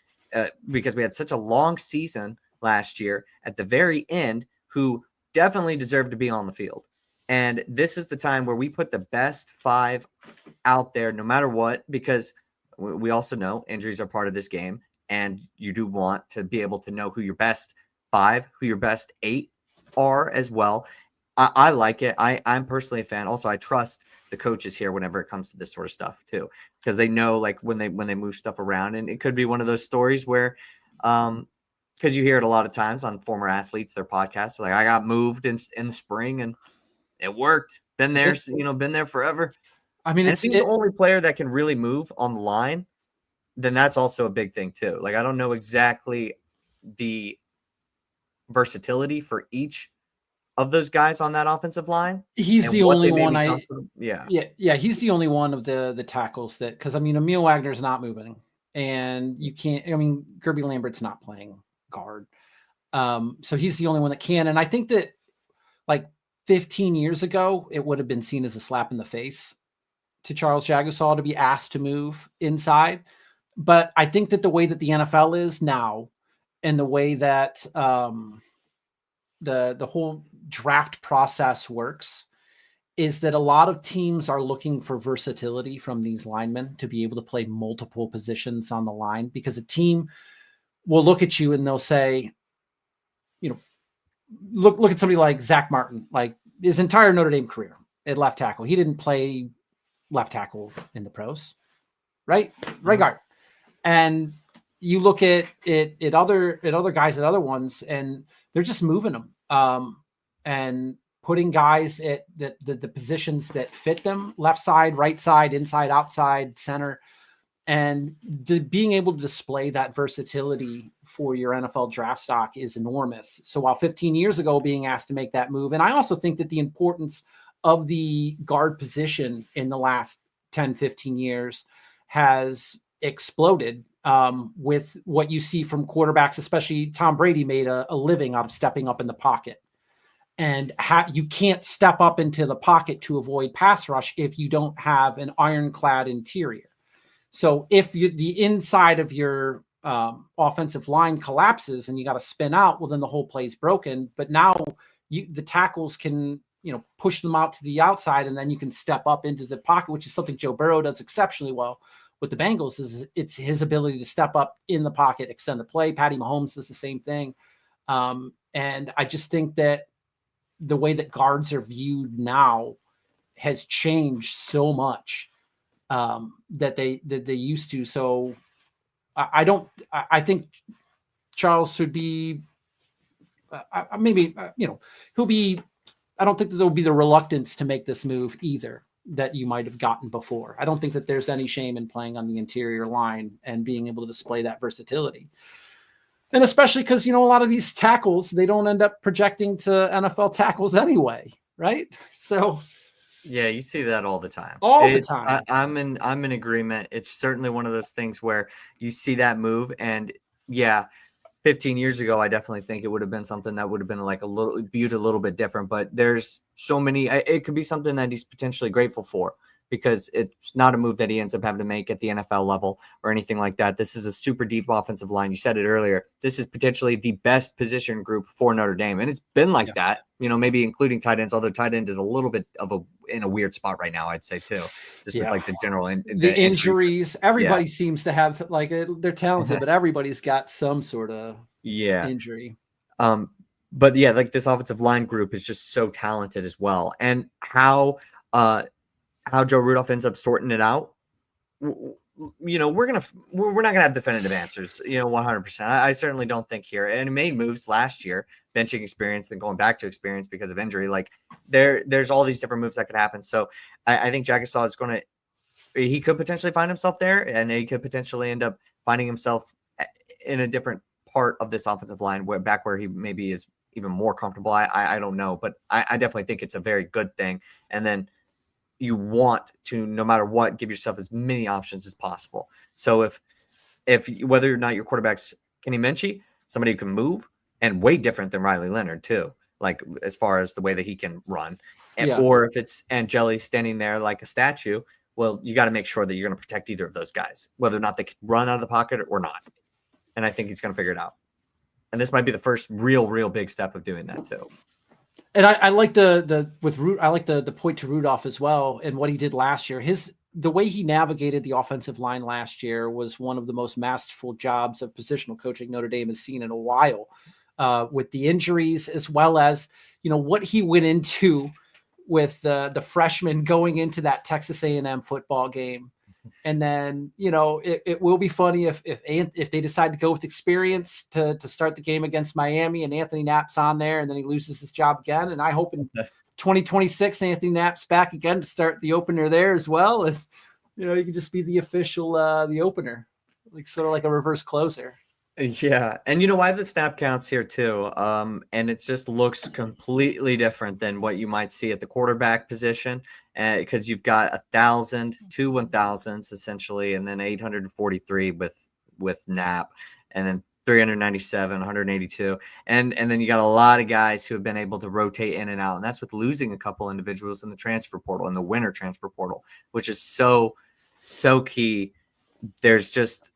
because we had such a long season last year at the very end who definitely deserve to be on the field. And this is the time where we put the best 5 out there no matter what, because we also know injuries are part of this game, and you do want to be able to know who your best 5, who your best 8 are as well. I like it. I'm personally a fan. Also, I trust the coaches here whenever it comes to this sort of stuff too, because they know like when they move stuff around, and it could be one of those stories where, because you hear it a lot of times on former athletes, their podcasts, like I got moved in the spring and it worked. Been there, been there forever. I mean, if he's the only player that can really move on the line, then that's also a big thing too. Like, I don't know exactly the versatility for each of those guys on that offensive line. He's the only one Yeah, he's the only one of the tackles that, because I mean, Emil Wagner's not moving, and you can't. I mean, Gerby Lambert's not playing guard, so he's the only one that can. And I think that like 15 years ago, it would have been seen as a slap in the face to Charles Jagisaw to be asked to move inside. But I think that the way that the NFL is now, and the way that the whole draft process works, is that a lot of teams are looking for versatility from these linemen to be able to play multiple positions on the line, because a team will look at you and they'll say, look at somebody like Zach Martin, like his entire Notre Dame career at left tackle. He didn't play left tackle in the pros, right? Right guard. And you look at other guys at other ones, and they're just moving them and putting guys at the positions that fit them: left side, right side, inside, outside, center, and being able to display that versatility for your NFL draft stock is enormous. So while 15 years ago being asked to make that move, and I also think that the importance of the guard position in the last 10, 15 years has exploded with what you see from quarterbacks, especially Tom Brady made a living out of stepping up in the pocket. And you can't step up into the pocket to avoid pass rush if you don't have an ironclad interior. So if the inside of your offensive line collapses and you got to spin out, well, then the whole play's broken. But now the tackles can, push them out to the outside, and then you can step up into the pocket, which is something Joe Burrow does exceptionally well with the Bengals. Is it's his ability to step up in the pocket, extend the play. Patty Mahomes does the same thing. And I just think that the way that guards are viewed now has changed so much that they used to. So I think Charles should be maybe he'll be. I don't think that there'll be the reluctance to make this move either that you might have gotten before. I don't think that there's any shame in playing on the interior line and being able to display that versatility. And especially because, a lot of these tackles, they don't end up projecting to NFL tackles anyway, right? So yeah, you see that all the time. The time. I'm in agreement. It's certainly one of those things where you see that move, and yeah, 15 years ago, I definitely think it would have been something that would have been like viewed a little bit different, but there's so many, it could be something that he's potentially grateful for because it's not a move that he ends up having to make at the NFL level or anything like that. This is a super deep offensive line. You said it earlier. This is potentially the best position group for Notre Dame. And it's been like that, maybe including tight ends, although tight end is a little bit in a weird spot right now, I'd say too, just with like the general the injuries. Everybody seems to have they're talented, but everybody's got some sort of injury. But yeah, like this offensive line group is just so talented as well. And how Joe Rudolph ends up sorting it out, we're not gonna have definitive answers, 100%. I certainly don't think here. And he made moves last year, benching experience, then going back to experience because of injury. Like there's all these different moves that could happen. So I think Jagasaw is he could potentially find himself there, and he could potentially end up finding himself in a different part of this offensive line where he maybe is even more comfortable. I don't know, but I definitely think it's a very good thing. And then you want to, no matter what, give yourself as many options as possible. So if whether or not your quarterback's Kenny Minchie, somebody who can move and way different than Riley Leonard too, like as far as the way that he can run, or if it's Angeli standing there like a statue, well, you got to make sure that you're going to protect either of those guys, whether or not they can run out of the pocket or not. And I think he's going to figure it out. And this might be the first real big step of doing that too. And I like the point to Rudolph as well, and what he did last year. The way he navigated the offensive line last year was one of the most masterful jobs of positional coaching Notre Dame has seen in a while, with the injuries as well as what he went into with the freshmen going into that Texas A&M football game. And then, it will be funny if they decide to go with experience to start the game against Miami and Anthony Knapp's on there and then he loses his job again. And I hope in 2026, Anthony Knapp's back again to start the opener there as well. And, he can just be the official, the opener, like sort of like a reverse closer. Yeah. And I have the snap counts here too. And it just looks completely different than what you might see at the quarterback position. Because you've got 1,000, 2 1,000s essentially, and then 843 with Knapp, and then 397, 182. And then you got a lot of guys who have been able to rotate in and out. And that's with losing a couple individuals in the transfer portal, in the winter transfer portal, which is so key. There's just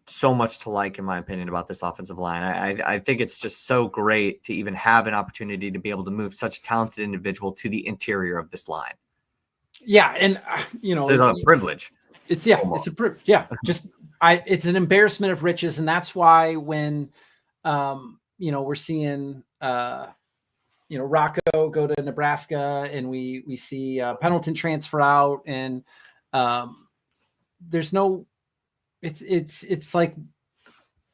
so much to like, in my opinion, about this offensive line. I think it's just so great to even have an opportunity to be able to move such a talented individual to the interior of this line. Yeah. And, it's a privilege. It's a privilege. Yeah. It's an embarrassment of riches. And that's why when, we're seeing, Rocco go to Nebraska and we see Pendleton transfer out and there's no, it's like,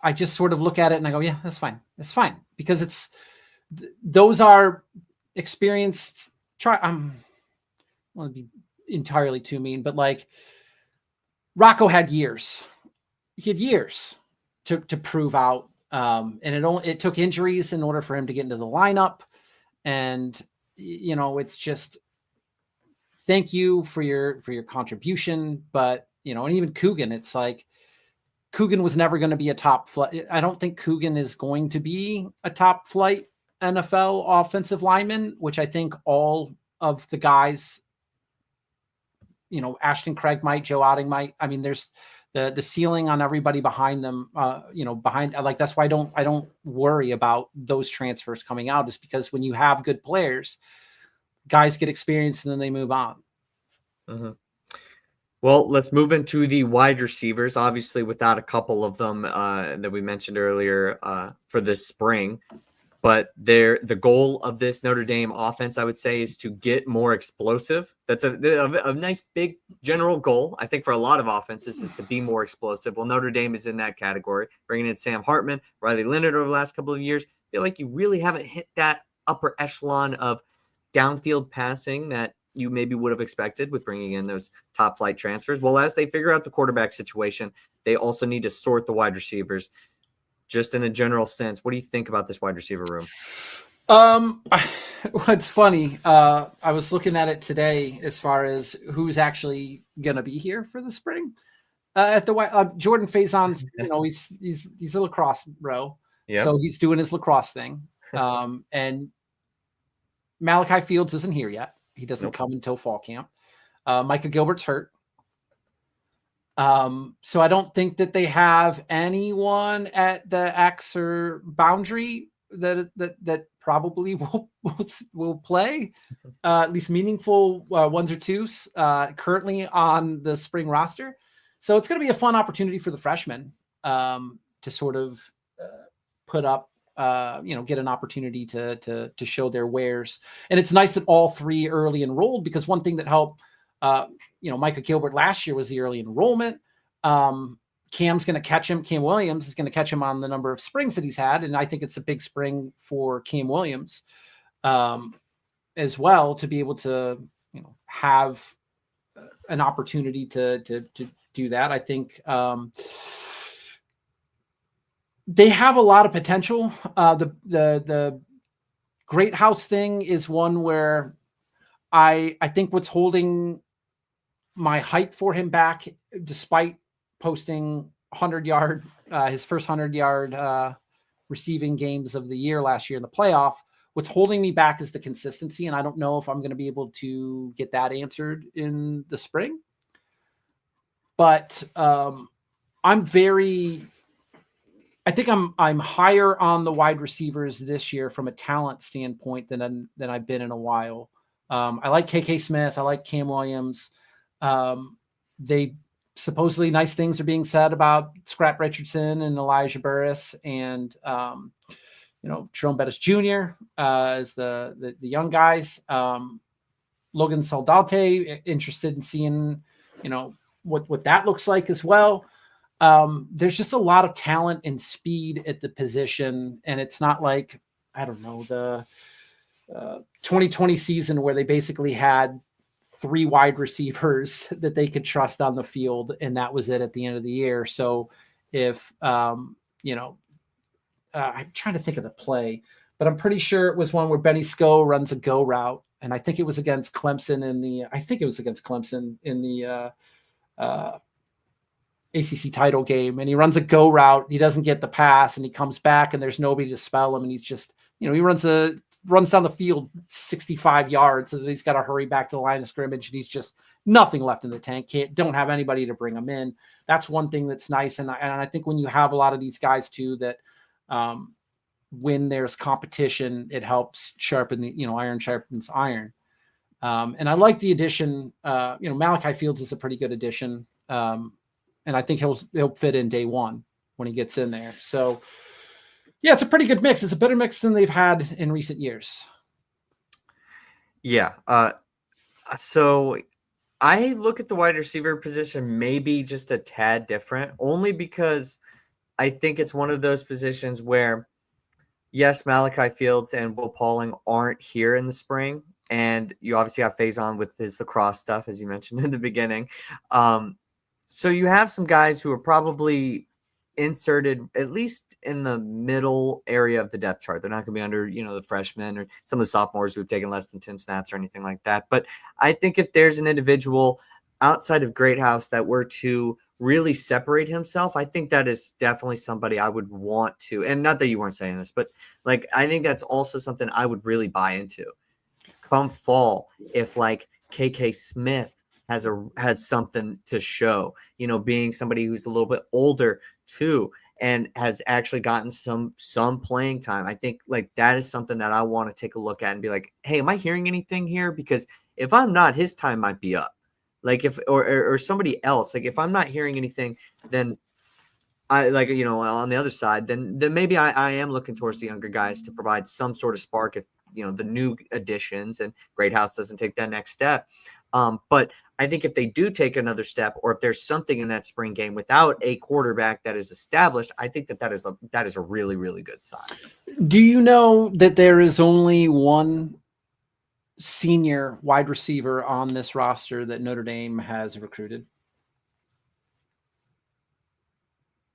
I just sort of look at it and I go, yeah, that's fine. That's fine. Because those are experienced. I want to be entirely too mean, but like Rocco had years. He had years to prove out. And it took injuries in order for him to get into the lineup. And, it's just, thank you for your contribution. But, and even Coogan, it's like, Coogan was never going to be a top flight. I don't think Coogan is going to be a top flight NFL offensive lineman, which I think all of the guys, Ashton Craig might, Joe Otting might. I mean, there's the ceiling on everybody behind them, behind, like, that's why I don't worry about those transfers coming out, is because when you have good players, guys get experience and then they move on. Mm-hmm. Well, let's move into the wide receivers, obviously without a couple of them that we mentioned earlier for this spring. But the goal of this Notre Dame offense, I would say, is to get more explosive That's a nice big general goal. I think for a lot of offenses is to be more explosive. Well, Notre Dame is in that category. Bringing in Sam Hartman, Riley Leonard over the last couple of years, I feel like you really haven't hit that upper echelon of downfield passing that you maybe would have expected with bringing in those top flight transfers. Well, as they figure out the quarterback situation, they also need to sort the wide receivers. Just in a general sense, what do you think about this wide receiver room? What's funny, I was looking at it today as far as who's actually going to be here for the spring. At the Jordan Faison's, he's a lacrosse bro, so he's doing his lacrosse thing. And Malachi Fields isn't here yet. He doesn't come until fall camp. Micah Gilbert's hurt. So I don't think that they have anyone at the X or boundary that probably will play at least meaningful ones or twos currently on the spring roster. So it's going to be a fun opportunity for the freshmen to sort of put up, get an opportunity to show their wares. And it's nice that all three early enrolled, because one thing that helped, Micah Gilbert last year was the early enrollment. Cam's going to catch him. Cam Williams is going to catch him on the number of springs that he's had. And I think it's a big spring for Cam Williams as well, to be able to, have an opportunity to do that. I think they have a lot of potential. The Great House thing is one where I think what's holding my hype for him back, despite posting 100-yard, his first 100-yard receiving games of the year last year in the playoff, what's holding me back is the consistency. And I don't know if I'm going to be able to get that answered in the spring. But I think I'm higher on the wide receivers this year from a talent standpoint than I've been in a while. I like KK Smith. I like Cam Williams. They supposedly nice things are being said about Scrap Richardson and Elijah Burris and, Jerome Bettis Jr. As the young guys. Logan Saldate, interested in seeing, what that looks like as well. There's just a lot of talent and speed at the position. And it's not like, I don't know, the 2020 season where they basically had 3 wide receivers that they could trust on the field, and that was it at the end of the year. So if, I'm trying to think of the play, but I'm pretty sure it was one where Benny Sco runs a go route. And I think it was against Clemson in the ACC title game, and he runs a go route. He doesn't get the pass, and he comes back, and there's nobody to spell him. And he's just, he runs down the field 65 yards, and he's got to hurry back to the line of scrimmage, and he's just nothing left in the tank. Don't have anybody to bring him in. That's one thing that's nice. And I think when you have a lot of these guys too, that when there's competition, it helps sharpen the, iron sharpens iron. And I like the addition. Malachi Fields is a pretty good addition. And I think he'll fit in day one when he gets in there. So yeah, it's a pretty good mix. It's a better mix than they've had in recent years. Yeah. So I look at the wide receiver position maybe just a tad different, only because I think it's one of those positions where, yes, Malachi Fields and Will Pauling aren't here in the spring. And you obviously have Faison with his lacrosse stuff, as you mentioned in the beginning. So you have some guys who are probably inserted at least in the middle area of the depth chart. They're not going to be under, the freshmen or some of the sophomores who have taken less than 10 snaps or anything like that. But I think if there's an individual outside of Greathouse that were to really separate himself, I think that is definitely somebody I would want to. And not that you weren't saying this, but I think that's also something I would really buy into. Come fall, if KK Smith has something to show, being somebody who's a little bit older too, and has actually gotten some playing time. I think that is something that I want to take a look at and be like, hey, am I hearing anything here? Because if I'm not, his time might be up. If or somebody else, if I'm not hearing anything, then I on the other side, then maybe I am looking towards the younger guys to provide some sort of spark if the new additions and Greathouse doesn't take that next step. But I think if they do take another step, or if there's something in that spring game without a quarterback that is established, I think that is a really, really good sign. Do you know that there is only one senior wide receiver on this roster that Notre Dame has recruited?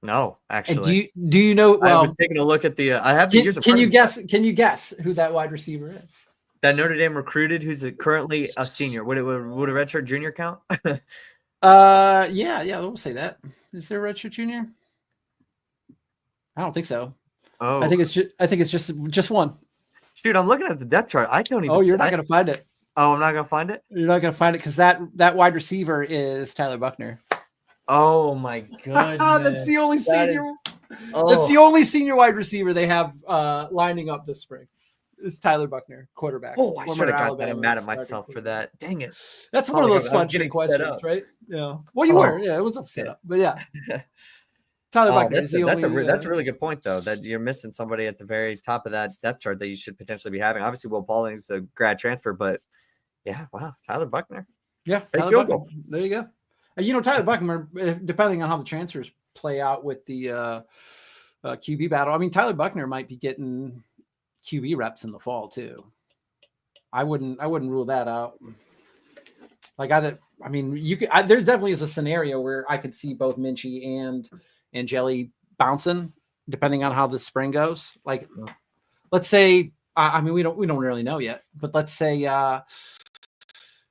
No, And actually. do you know? Well, I was taking a look at the. I have the years. Can you guess? Can you guess who that wide receiver is? That Notre Dame recruited, who's currently a senior. Would a redshirt junior count? Yeah, we'll say that. Is there a redshirt junior? I don't think so. Oh, I think it's just one. Shoot, I'm looking at the depth chart. I don't even. Oh, you're not going to find it. Oh, I'm not going to find it? You're not going to find it because that wide receiver is Tyler Buchner. Oh, my goodness. That's the only senior. That's the only senior wide receiver they have lining up this spring. Is Tyler Buchner, quarterback. Oh, I should have got that. I'm mad at myself for that. Dang it. That's one of those fun trick questions, right? Yeah. Well, you were. Yeah, it was a setup. But yeah. Tyler Buchner is the only. That's a really good point, though, that you're missing somebody at the very top of that depth chart that you should potentially be having. Obviously, Will Pauling's a grad transfer, but yeah, wow, Tyler Buchner. Yeah, Tyler Buchner. There you go. You know, Tyler Buchner, depending on how the transfers play out with the QB battle, I mean, Tyler Buchner might be getting QB reps in the fall too. I wouldn't rule that out. Like I mean, there definitely is a scenario where I could see both Minchie and Angeli bouncing, depending on how the spring goes. Like, let's say, I mean, we don't really know yet, but let's say,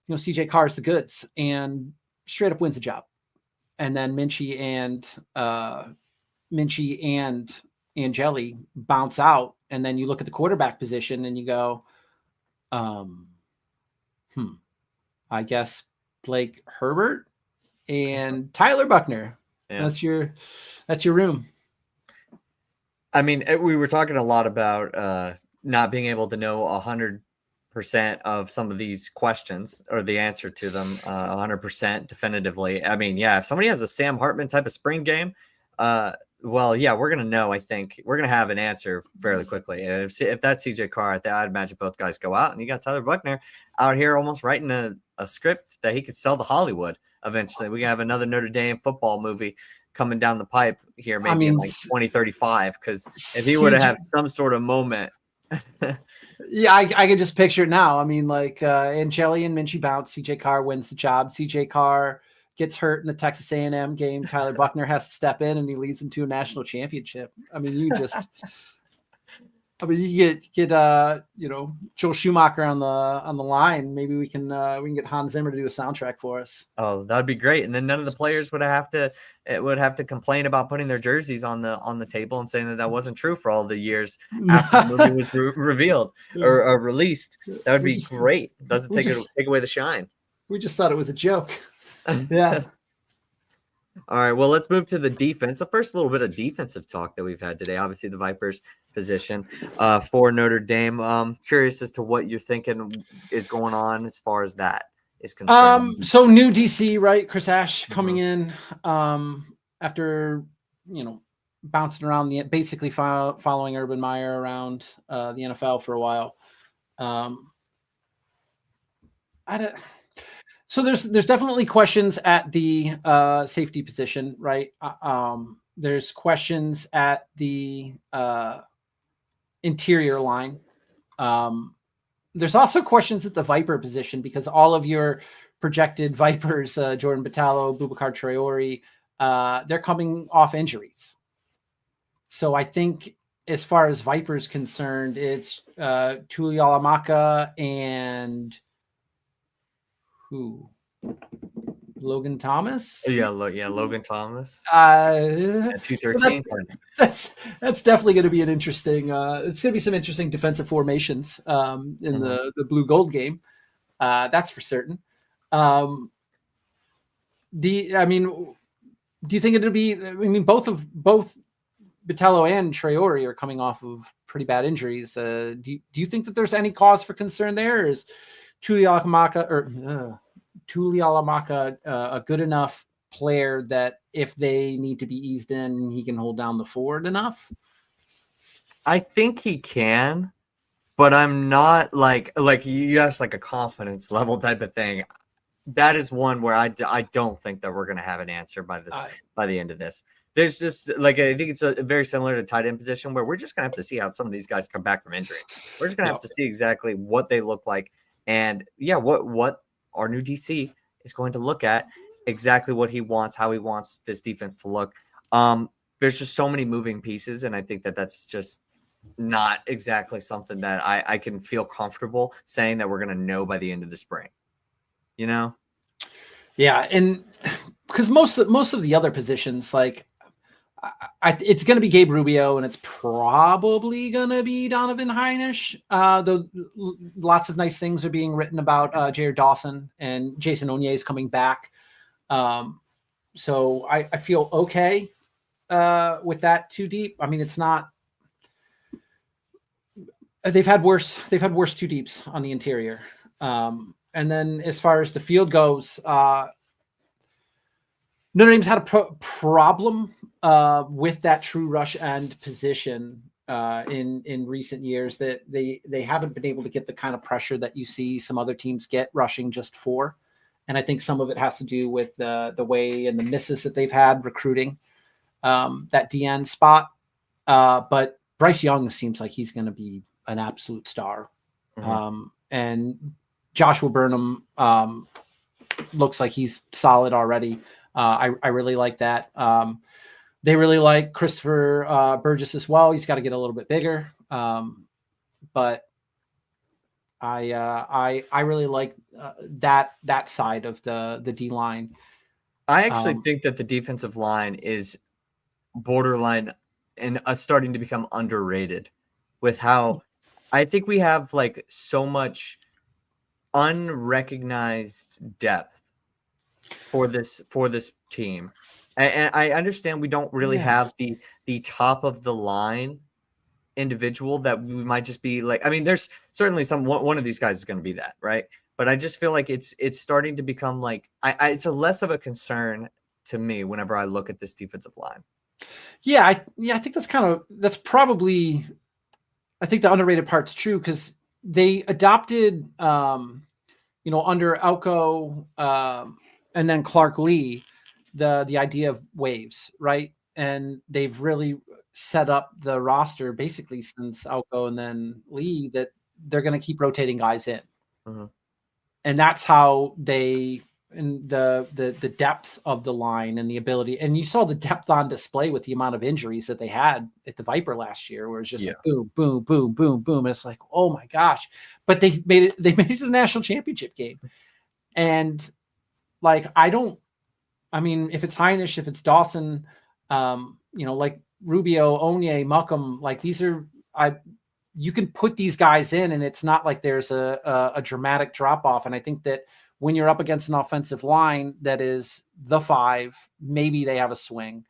CJ Carr is the goods and straight up wins the job, and then Minchie and Angeli bounce out, and then you look at the quarterback position and you go, I guess Blake Herbert and Tyler Buchner. Yeah. That's your room. I mean, we were talking a lot about not being able to know 100% of some of these questions or the answer to them 100% definitively. I mean, yeah, if somebody has a Sam Hartman type of spring game, well, yeah, we're going to know. I think we're going to have an answer fairly quickly. If that's CJ Carr, I'd imagine both guys go out, and you got Tyler Buchner out here almost writing a script that he could sell to Hollywood eventually. We have another Notre Dame football movie coming down the pipe here, maybe in like 2035, because if he were to have some sort of moment. Yeah, I could just picture it now. I mean, like Angeli and Minchie bounce, CJ Carr wins the job. CJ Carr gets hurt in the Texas A&M game. Tyler Buchner has to step in, and he leads them to a national championship. I mean, you get Joel Schumacher on the line. Maybe we can get Hans Zimmer to do a soundtrack for us. Oh, that'd be great. And then none of the players would have to complain about putting their jerseys on the table and saying that wasn't true for all the years after the movie was revealed or released. That would be great. Doesn't take away the shine. We just thought it was a joke. Yeah. All right. Well, let's move to the defense. The first little bit of defensive talk that we've had today. Obviously, the Vipers position for Notre Dame. Curious as to what you're thinking is going on as far as that is concerned. So new DC, right? Chris Ash coming in after bouncing around basically following Urban Meyer around the NFL for a while. So there's definitely questions at the safety position, right? There's questions at the interior line. There's also questions at the Viper position because all of your projected Vipers, Jordan Batallo, Boubacar Traore, they're coming off injuries. So I think as far as Vipers concerned, it's Tuli Alamaka and who? Logan Thomas? Yeah, Logan Thomas. 213. So that's definitely going to be an interesting. It's going to be some interesting defensive formations in the blue gold game. That's for certain. Do you think it'll be? I mean, both Botello and Traore are coming off of pretty bad injuries. Do you think that there's any cause for concern there? Or is Tuli Alamaka a good enough player that if they need to be eased in, he can hold down the forward enough? I think he can, but I'm not like you asked like a confidence level type of thing. that is one where I don't think that we're going to have an answer by the end of this. There's just like, I think it's very similar to tight end position where we're just going to have to see how some of these guys come back from injury. We're just going to have to see exactly what they look like. And what our new DC is going to look at, exactly what he wants, how he wants this defense to look. There's just so many moving pieces. And I think that that's just not exactly something that I can feel comfortable saying that we're going to know by the end of the spring. Yeah, and because most of the other positions, like it's going to be Gabe Rubio, and it's probably going to be Donovan Heinisch. Though lots of nice things are being written about Jared Dawson, and Jason Onye is coming back. So I feel okay with that too deep. I mean, it's not. They've had worse two deeps on the interior. And then as far as the field goes, Notre Dame's had a problem with that true rush end position in recent years, that they haven't been able to get the kind of pressure that you see some other teams get rushing just for. And I think some of it has to do with the way and the misses that they've had recruiting that DN spot. But Bryce Young seems like he's going to be an absolute star. Mm-hmm. And Joshua Burnham looks like he's solid already. I really like that. They really like Christopher Burgess as well. He's got to get a little bit bigger. But I really like that side of the D line. I actually think that the defensive line is borderline and starting to become underrated with how I think we have like so much unrecognized depth for this team. And I understand we don't really have the top of the line individual that we might just be like, I mean, there's certainly one of these guys is going to be that, right? But I just feel like it's starting to become like, it's a less of a concern to me whenever I look at this defensive line. Yeah. I think that's probably, I think the underrated part's true, because they adopted, under Elko and then Clark Lee, the idea of waves, right? And they've really set up the roster basically since Elko and then Lee that they're going to keep rotating guys in. Mm-hmm. And that's how they, and the depth of the line and the ability, and you saw the depth on display with the amount of injuries that they had at the Viper last year, where it's just like boom, boom, boom, boom, boom. And it's like, oh my gosh. But they made it to the national championship game. And like, if it's Heinisch, if it's Dawson, like Rubio, Onye, Muckham, like you can put these guys in and it's not like there's a dramatic drop off. And I think that when you're up against an offensive line that is the 5, maybe they have a swing,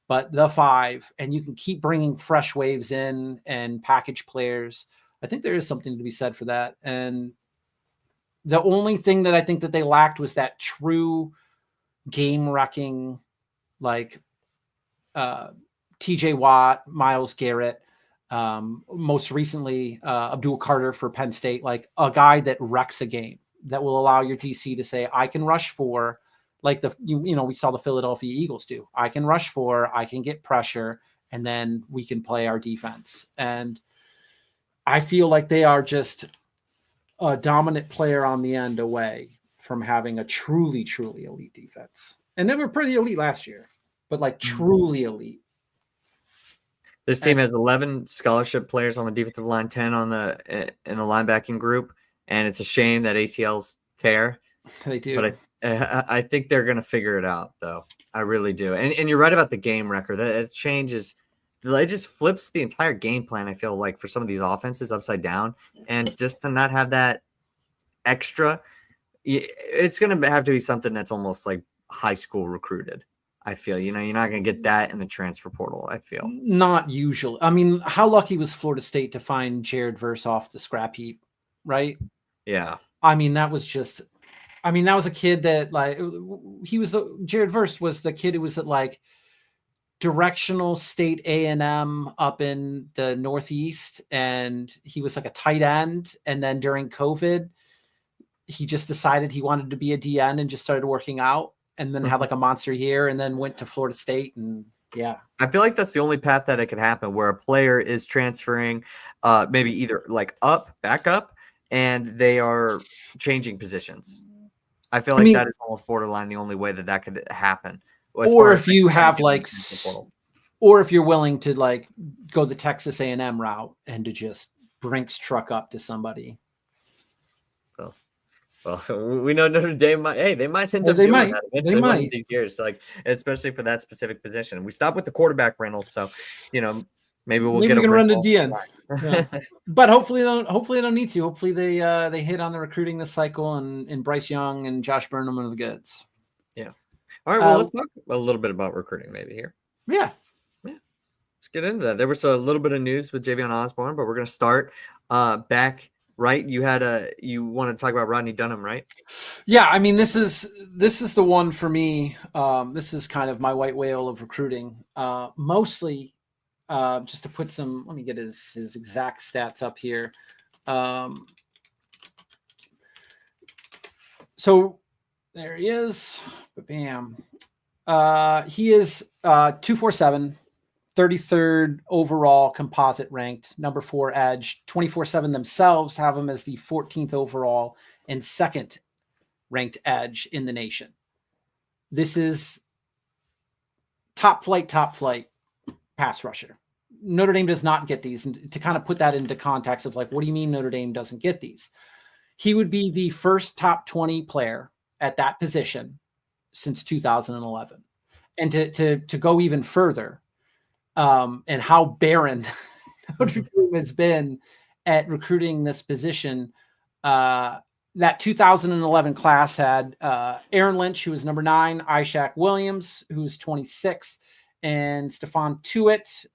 but the 5, and you can keep bringing fresh waves in and package players. I think there is something to be said for that. And the only thing that I think that they lacked was that true game wrecking, like TJ Watt, Myles Garrett, most recently Abdul Carter for Penn State, like a guy that wrecks a game, that will allow your DC to say, I can rush 4, like we saw the Philadelphia Eagles do. I can rush 4, I can get pressure, and then we can play our defense. And I feel like they are just a dominant player on the end away from having a truly, truly elite defense. And they were pretty elite last year, but like truly elite. This team has 11 scholarship players on the defensive line, 10 in the linebacking group. And it's a shame that ACLs tear. They do. But I think they're going to figure it out, though. I really do. And you're right about the game record. It changes. It just flips the entire game plan, I feel like, for some of these offenses upside down. And just to not have that extra, it's going to have to be something that's almost like high school recruited. I feel, you're not going to get that in the transfer portal, I feel. Not usually. I mean, how lucky was Florida State to find Jared Verse off the scrap heap, right? Yeah. I mean, that was a kid that, like, Jared Verse was the kid who was at like directional state A&M up in the Northeast, and he was like a tight end. And then during COVID, he just decided he wanted to be a DN and just started working out, and then had like a monster year, and then went to Florida State. And yeah, I feel like that's the only path that it could happen, where a player is transferring, maybe either like back up, and they are changing positions. I feel like that is almost borderline the only way that could happen. Or if you have like, or if you're willing to like go the Texas A&M route and to just Brinks truck up to somebody. Well, we know Notre Dame they might end up doing that eventually one of these years, like especially for that specific position. We stopped with the quarterback rentals, so maybe we can run to DN. Yeah. But hopefully they don't need to. Hopefully they hit on the recruiting this cycle, and Bryce Young and Josh Burnham are the goods. Yeah. All right. Well, let's talk a little bit about recruiting maybe here. Yeah. Let's get into that. There was a little bit of news with Javion Osborne, but we're going to start back. Right, you want to talk about Rodney Dunham, right? Yeah, I mean, this is the one for me. This is kind of my white whale of recruiting. Mostly, just to put some. Let me get his exact stats up here. So there he is. Bam. He is 247. 33rd overall composite ranked, number 4 edge. 24/7 themselves have him as the 14th overall and 2nd ranked edge in the nation. This is top flight pass rusher. Notre Dame does not get these. And to kind of put that into context of like, what do you mean Notre Dame doesn't get these? He would be the first top 20 player at that position since 2011. And to go even further, and how barren Notre Dame has been at recruiting this position. That 2011 class had Aaron Lynch, who was number 9, Ishaq Williams, who's 26, and Stephon Tuitt,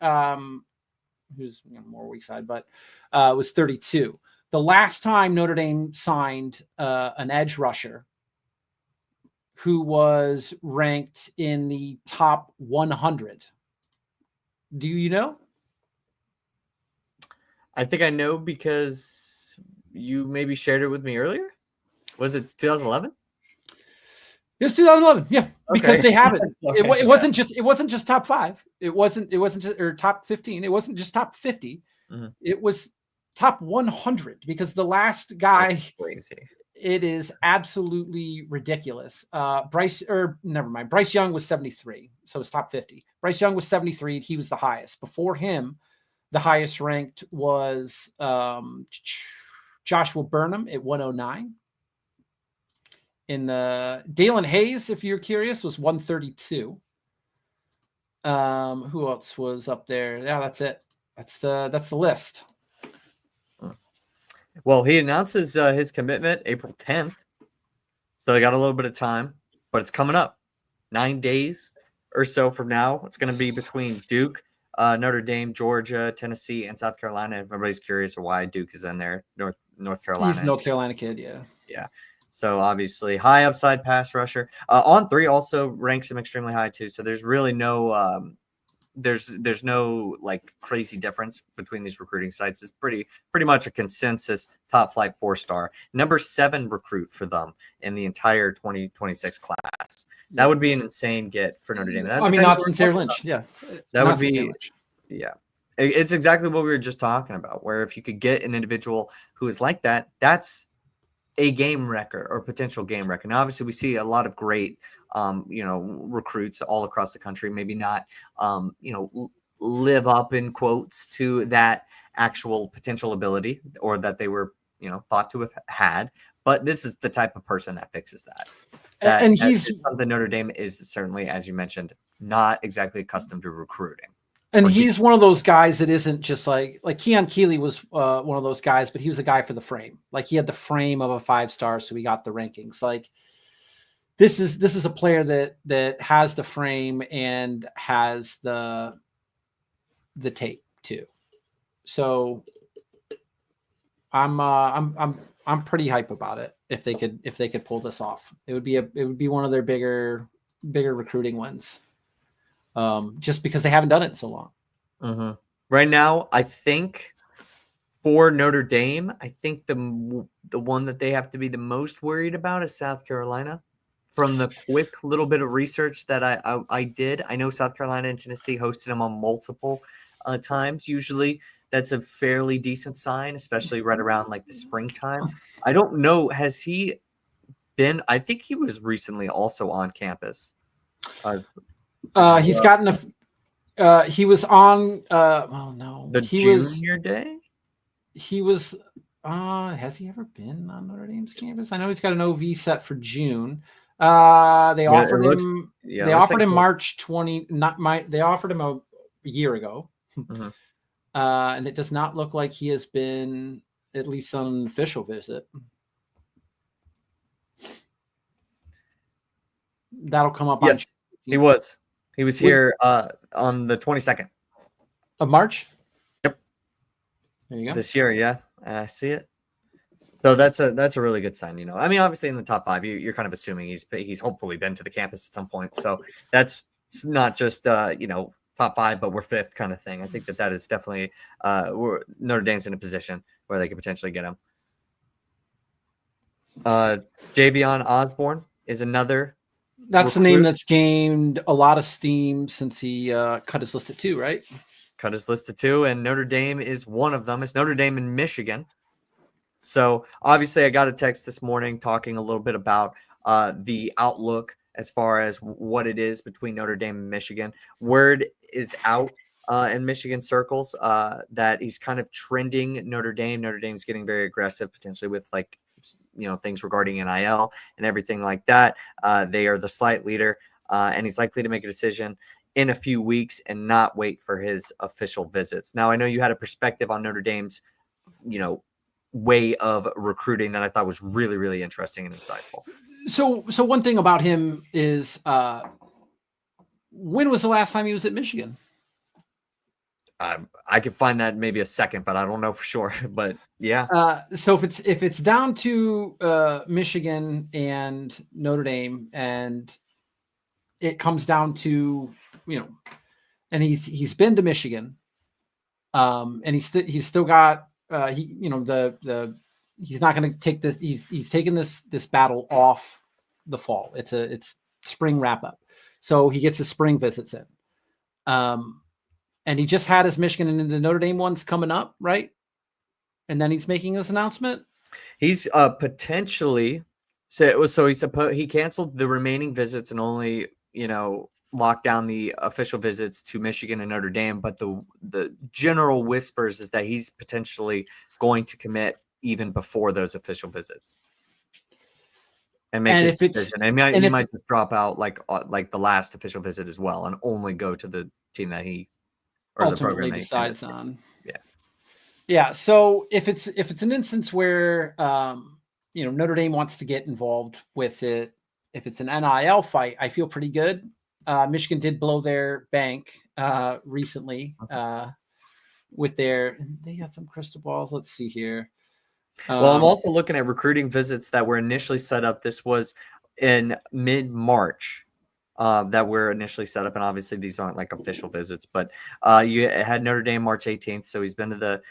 who's more weak side, but was 32. The last time Notre Dame signed an edge rusher who was ranked in the top 100. Do you know? I think I know because you maybe shared it with me earlier. Was it 2011? It was 2011. Yeah, okay. Because they have it. Okay. It wasn't just top 5. It wasn't just or top 15. It wasn't just top 50. Mm-hmm. It was top 100 because the last guy. That's crazy. It is absolutely ridiculous. Bryce Young was 73, so it's top 50. Bryce Young was 73. He was the highest. Before him, the highest ranked was Joshua Burnham at 109. In the Dalen Hayes, if you're curious, was 132. Who else was up there? Yeah, that's it. That's the list. Well, he announces his commitment April 10th, so they got a little bit of time, but it's coming up 9 days or so from now. It's going to be between Duke, Notre Dame, Georgia, Tennessee, and South Carolina. If everybody's curious why Duke is in there, North Carolina. He's a North Carolina kid, yeah. Yeah. So obviously high upside pass rusher. On3 also ranks him extremely high too. So there's really no there's no like crazy difference between these recruiting sites. It's pretty much a consensus top flight 4-star, number 7 recruit for them in the entire 2026 class. That would be an insane get for Notre Dame. That's not Sincere Lynch. Yeah, that would be. Yeah, it's exactly what we were just talking about. Where if you could get an individual who is like that, that's a game wrecker or potential game wrecker. Now, obviously, we see a lot of great, recruits all across the country. Maybe not, live up in quotes to that actual potential ability or that they were, thought to have had. But this is the type of person that fixes that. And he's something Notre Dame is certainly, as you mentioned, not exactly accustomed to recruiting. And he's one of those guys that isn't just like Keon Keeley was one of those guys, but he was a guy for the frame. Like he had the frame of a 5-star, so he got the rankings. Like this is a player that has the frame and has the tape too. So I'm pretty hype about it. If they could pull this off, it would be one of their bigger recruiting wins. Just because they haven't done it in so long. Mm-hmm. Right now, I think for Notre Dame, I think the one that they have to be the most worried about is South Carolina. From the quick little bit of research that I did, I know South Carolina and Tennessee hosted them on multiple times. Usually, that's a fairly decent sign, especially right around like the springtime. I don't know. Has he been? I think he was recently also on campus. He's gotten he was on. Oh no, The junior day. He was. Has he ever been on Notre Dame's campus? I know he's got an OV set for June. They offered him. They offered him March 20. They offered him a year ago, and it does not look like he has been at least on an official visit. That'll come up. Yes, he was. He was here on the 22nd of March. Yep. There you go. This year, yeah, I see it. So that's a really good sign. You know, I mean, obviously in the top 5, you're kind of assuming he's hopefully been to the campus at some point. So that's not just top 5, but we're 5th kind of thing. I think that is definitely Notre Dame's in a position where they could potentially get him. Javion Osborne is another. That's the name that's gained a lot of steam since he cut his list at 2, right? Cut his list at 2, and Notre Dame is one of them. It's Notre Dame and Michigan. So obviously I got a text this morning talking a little bit about the outlook as far as what it is between Notre Dame and Michigan. Word is out in Michigan circles that he's kind of trending Notre Dame. Notre Dame's getting very aggressive, potentially with things regarding NIL and everything like that. They are the slight leader, and he's likely to make a decision in a few weeks and not wait for his official visits. Now, I know you had a perspective on Notre Dame's, way of recruiting that I thought was really, really interesting and insightful. So one thing about him is, when was the last time he was at Michigan? I could find that maybe a second, but I don't know for sure. But yeah. So if it's down to Michigan and Notre Dame, and it comes down to and he's been to Michigan, and he's still got he's not going to take this. He's taken this battle off the fall. It's spring wrap up, so he gets his spring visits in. And he just had his Michigan and the Notre Dame ones coming up, right? And then he's making this announcement. He's potentially he canceled the remaining visits and only locked down the official visits to Michigan and Notre Dame. But the general whispers is that he's potentially going to commit even before those official visits and make his decision. And he might just drop out like the last official visit as well and only go to the team that he ultimately decides on. Yeah. So if it's an instance where Notre Dame wants to get involved with it, if it's an NIL fight, I feel pretty good. Michigan did blow their bank recently with they got some crystal balls. Let's see here. Well, I'm also looking at recruiting visits that were initially set up. This was in mid-March. That were initially set up, and obviously these aren't like official visits, but you had Notre Dame March 18th, so he's been to the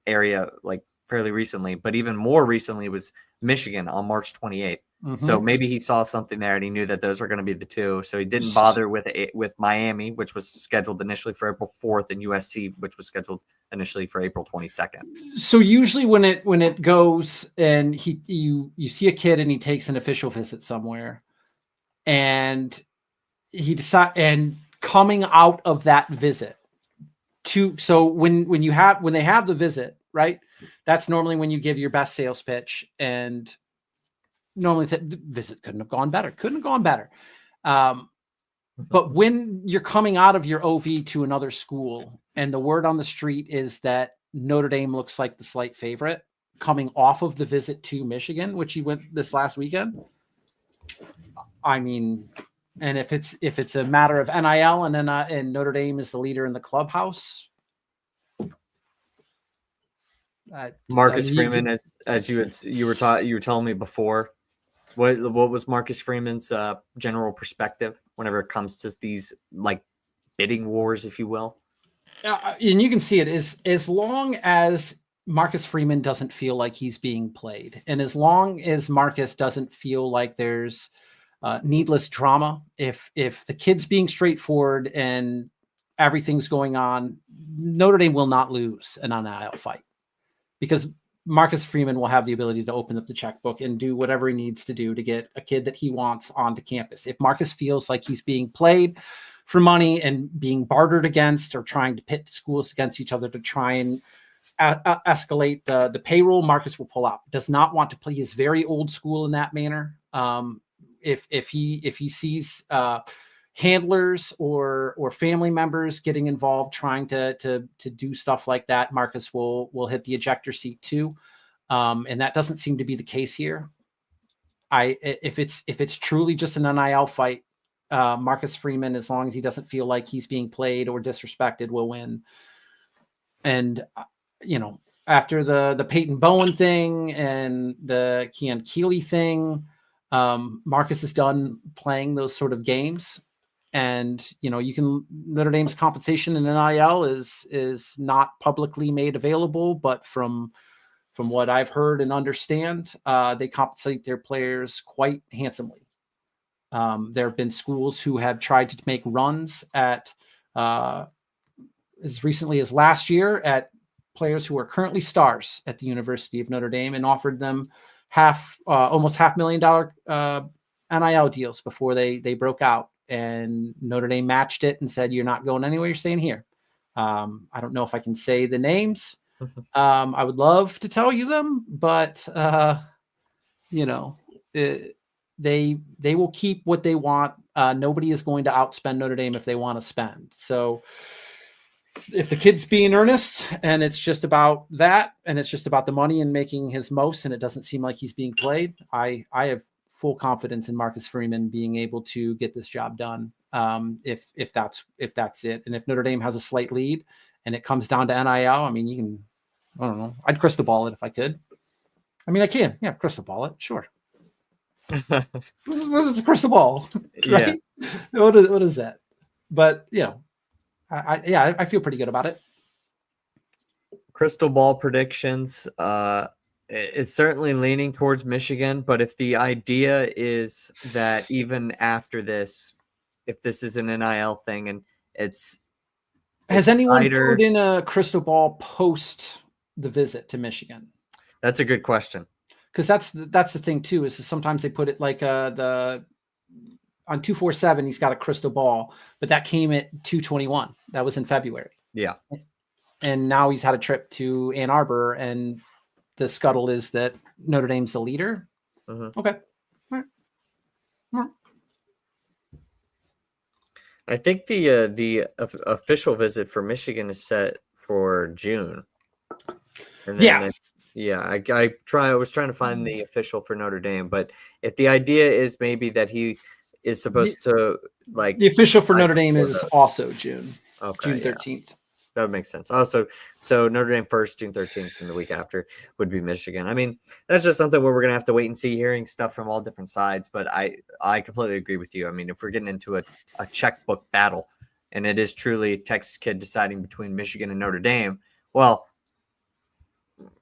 area like fairly recently, but even more recently was Michigan on March 28th. So maybe he saw something there and he knew that those were going to be the two, so he didn't bother with Miami, which was scheduled initially for April 4th, and USC, which was scheduled initially for April 22nd. So usually when it goes and you see a kid and he takes an official visit somewhere, and he and coming out of that visit so when they have the visit, right, that's normally when you give your best sales pitch, and normally the visit couldn't have gone better. But when you're coming out of your OV to another school and the word on the street is that Notre Dame looks like the slight favorite coming off of the visit to Michigan, which he went this last weekend, I mean, and if it's a matter of NIL and Notre Dame is the leader in the clubhouse, Marcus Freeman, as you were telling me before, what was Marcus Freeman's general perspective whenever it comes to these like bidding wars, if you will? And you can see it as long as Marcus Freeman doesn't feel like he's being played. And as long as Marcus doesn't feel like there's needless drama, if the kid's being straightforward and everything's going on, Notre Dame will not lose an NIL fight, because Marcus Freeman will have the ability to open up the checkbook and do whatever he needs to do to get a kid that he wants onto campus. If Marcus feels like he's being played for money and being bartered against, or trying to pit the schools against each other to try and escalate the payroll, Marcus will pull out. Does not want to play. He's very old school in that manner. If he sees handlers or family members getting involved trying to do stuff like that, Marcus will hit the ejector seat too. And that doesn't seem to be the case here. If it's truly just an NIL fight, Marcus Freeman, as long as he doesn't feel like he's being played or disrespected, will win. And after the Peyton Bowen thing and the Keon Keeley thing, Marcus is done playing those sort of games. And Notre Dame's compensation in NIL is not publicly made available, but from what I've heard and understand, they compensate their players quite handsomely. There have been schools who have tried to make runs at as recently as last year at players who are currently stars at the University of Notre Dame, and offered them almost $500,000 NIL deals before they broke out. And Notre Dame matched it and said, "You're not going anywhere. You're staying here." I don't know if I can say the names. I would love to tell you them, but they will keep what they want. Nobody is going to outspend Notre Dame if they want to spend. So if the kid's being earnest and it's just about that, and it's just about the money and making his most, and it doesn't seem like he's being played, I have full confidence in Marcus Freeman being able to get this job done. If that's it. And if Notre Dame has a slight lead and it comes down to NIL, I mean, I don't know. I'd crystal ball it if I could. I mean, I can. Yeah, crystal ball it. Sure. What is a crystal ball? Right? Yeah. What is that? But I feel pretty good about it. Crystal ball predictions. It's certainly leaning towards Michigan, but if the idea is that even after this, if this is an NIL thing and has anyone put in a crystal ball post the visit to Michigan? That's a good question. Because that's the thing too, is sometimes they put it like on 247, he's got a crystal ball, but that came at 221. That was in February. Yeah. And now he's had a trip to Ann Arbor, and the scuttle is that Notre Dame's the leader. Mm-hmm. Okay. All right. I think the official visit for Michigan is set for June. And then I was trying to find the official for Notre Dame, but if the idea is maybe that he is supposed to the official for Notre Dame is also June. Okay, June 13th. Yeah. That would make sense. Also, so Notre Dame first, June 13th, and the week after would be Michigan. I mean, that's just something where we're gonna have to wait and see, hearing stuff from all different sides. But I completely agree with you. I mean, if we're getting into a checkbook battle, and it is truly a Texas kid deciding between Michigan and Notre Dame, well,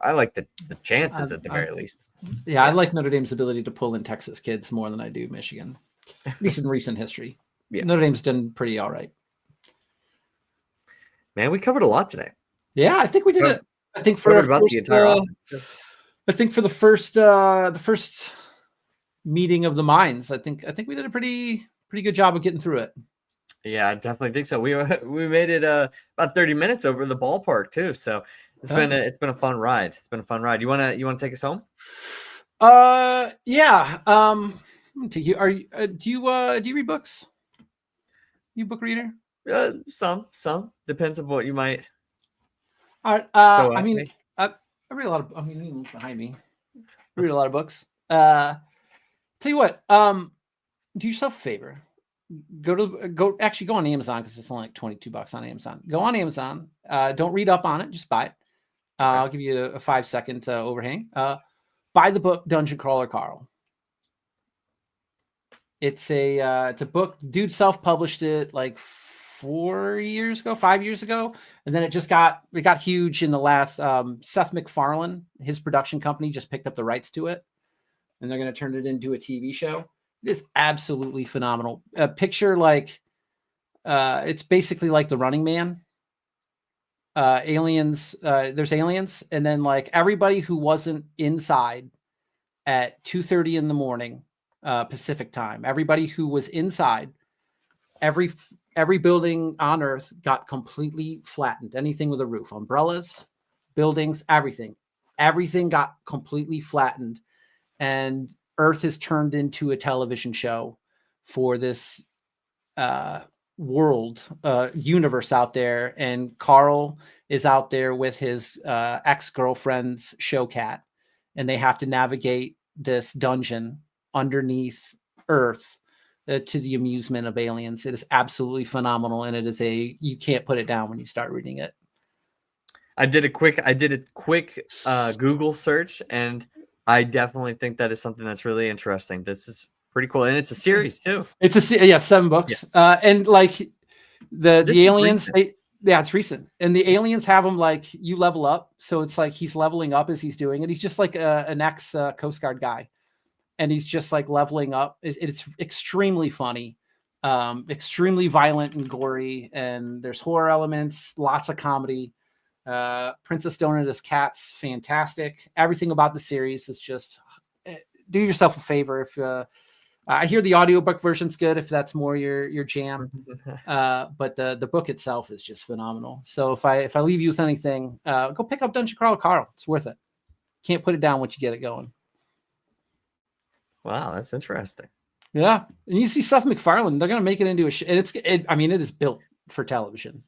I like the chances at the very least. Yeah, I like Notre Dame's ability to pull in Texas kids more than I do Michigan, at least in recent history. Yeah. Notre Dame's done pretty all right. Man, we covered a lot today. Yeah, I think we did it. I think for the first meeting of the minds, I think we did a pretty good job of getting through it. Yeah, I definitely think so. We made it about 30 minutes over the ballpark too. So it's been a fun ride. It's been a fun ride. You wanna take us home? Yeah. Do you read books? You a book reader? Some depends on what you might. I read a lot of. I mean, you look behind me. I read a lot of books. Tell you what. Do yourself a favor. Go on Amazon, because it's only like $22 on Amazon. Go on Amazon. Don't read up on it. Just buy it. I'll give you a 5-second overhang. Buy the book Dungeon Crawler Carl. It's a book. Dude self-published it like 5 years ago, and then it got huge in the last. Seth MacFarlane, his production company, just picked up the rights to it, and they're going to turn it into a TV show. It is absolutely phenomenal. Picture like it's basically like The Running Man. Aliens, there's aliens, and then like everybody who wasn't inside at 2:30 in the morning Pacific time, everybody who was inside, every building on Earth got completely flattened. Anything with a roof, umbrellas, buildings, everything got completely flattened, and Earth is turned into a television show for this world universe out there. And Carl is out there with his ex-girlfriend's show cat, and they have to navigate this dungeon underneath Earth to the amusement of aliens. It is absolutely phenomenal, and you can't put it down when you start reading it. I did a quick Google search, and I definitely think that is something that's really interesting. This is pretty cool, and it's a series too. It's 7 books, and like the aliens, it's recent, and the aliens have him like you level up, so it's like he's leveling up as he's doing it. He's just like an ex Coast Guard guy, and he's just like leveling up. It's extremely funny, extremely violent and gory, and there's horror elements, lots of comedy. Princess Donut as cat's fantastic. Everything about the series is just do yourself a favor. If I hear the audiobook version's good, if that's more your jam, but the book itself is just phenomenal. So if I leave you with anything, go pick up Dungeon Crawler Carl. It's worth it. Can't put it down once you get it going. Wow, that's interesting. Yeah, and you see Seth MacFarlane, they're gonna make it into a show, and it is built for television.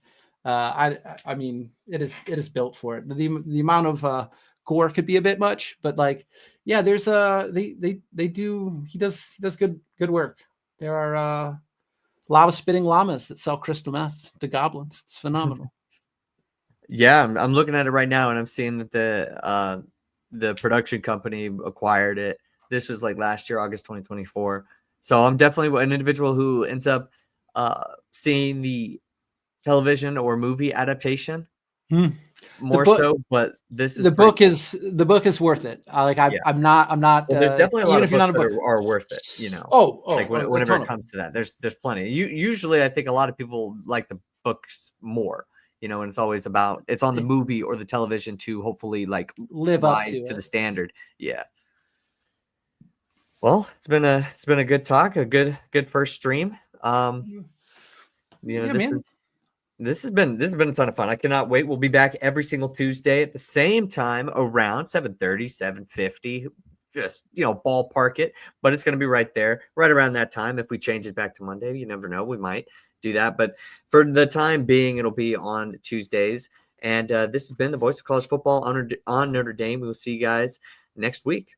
I mean, it is built for it. The amount of gore could be a bit much, but like, yeah, there's he does good work. There are lava spitting llamas that sell crystal meth to goblins. It's phenomenal. Yeah, I'm looking at it right now, and I'm seeing that the production company acquired it. This was like last year, August 2024. So I'm definitely an individual who ends up seeing the television or movie adaptation more so, but the book is worth it. I'm not. Well, there's definitely a lot of books that are worth it. You know, whenever it comes to that, there's plenty. Usually, I think a lot of people like the books more. You know, and it's always about it's on the movie or the television to hopefully like rise to the standard. Yeah. Well, it's been a good talk, a good first stream. This has been a ton of fun. I cannot wait. We'll be back every single Tuesday at the same time around 7:30, 7:50. Just, ballpark it, but it's going to be right there, right around that time. If we change it back to Monday, you never know. We might do that. But for the time being, it'll be on Tuesdays. And this has been the Voice of College Football on Notre Dame. We will see you guys next week.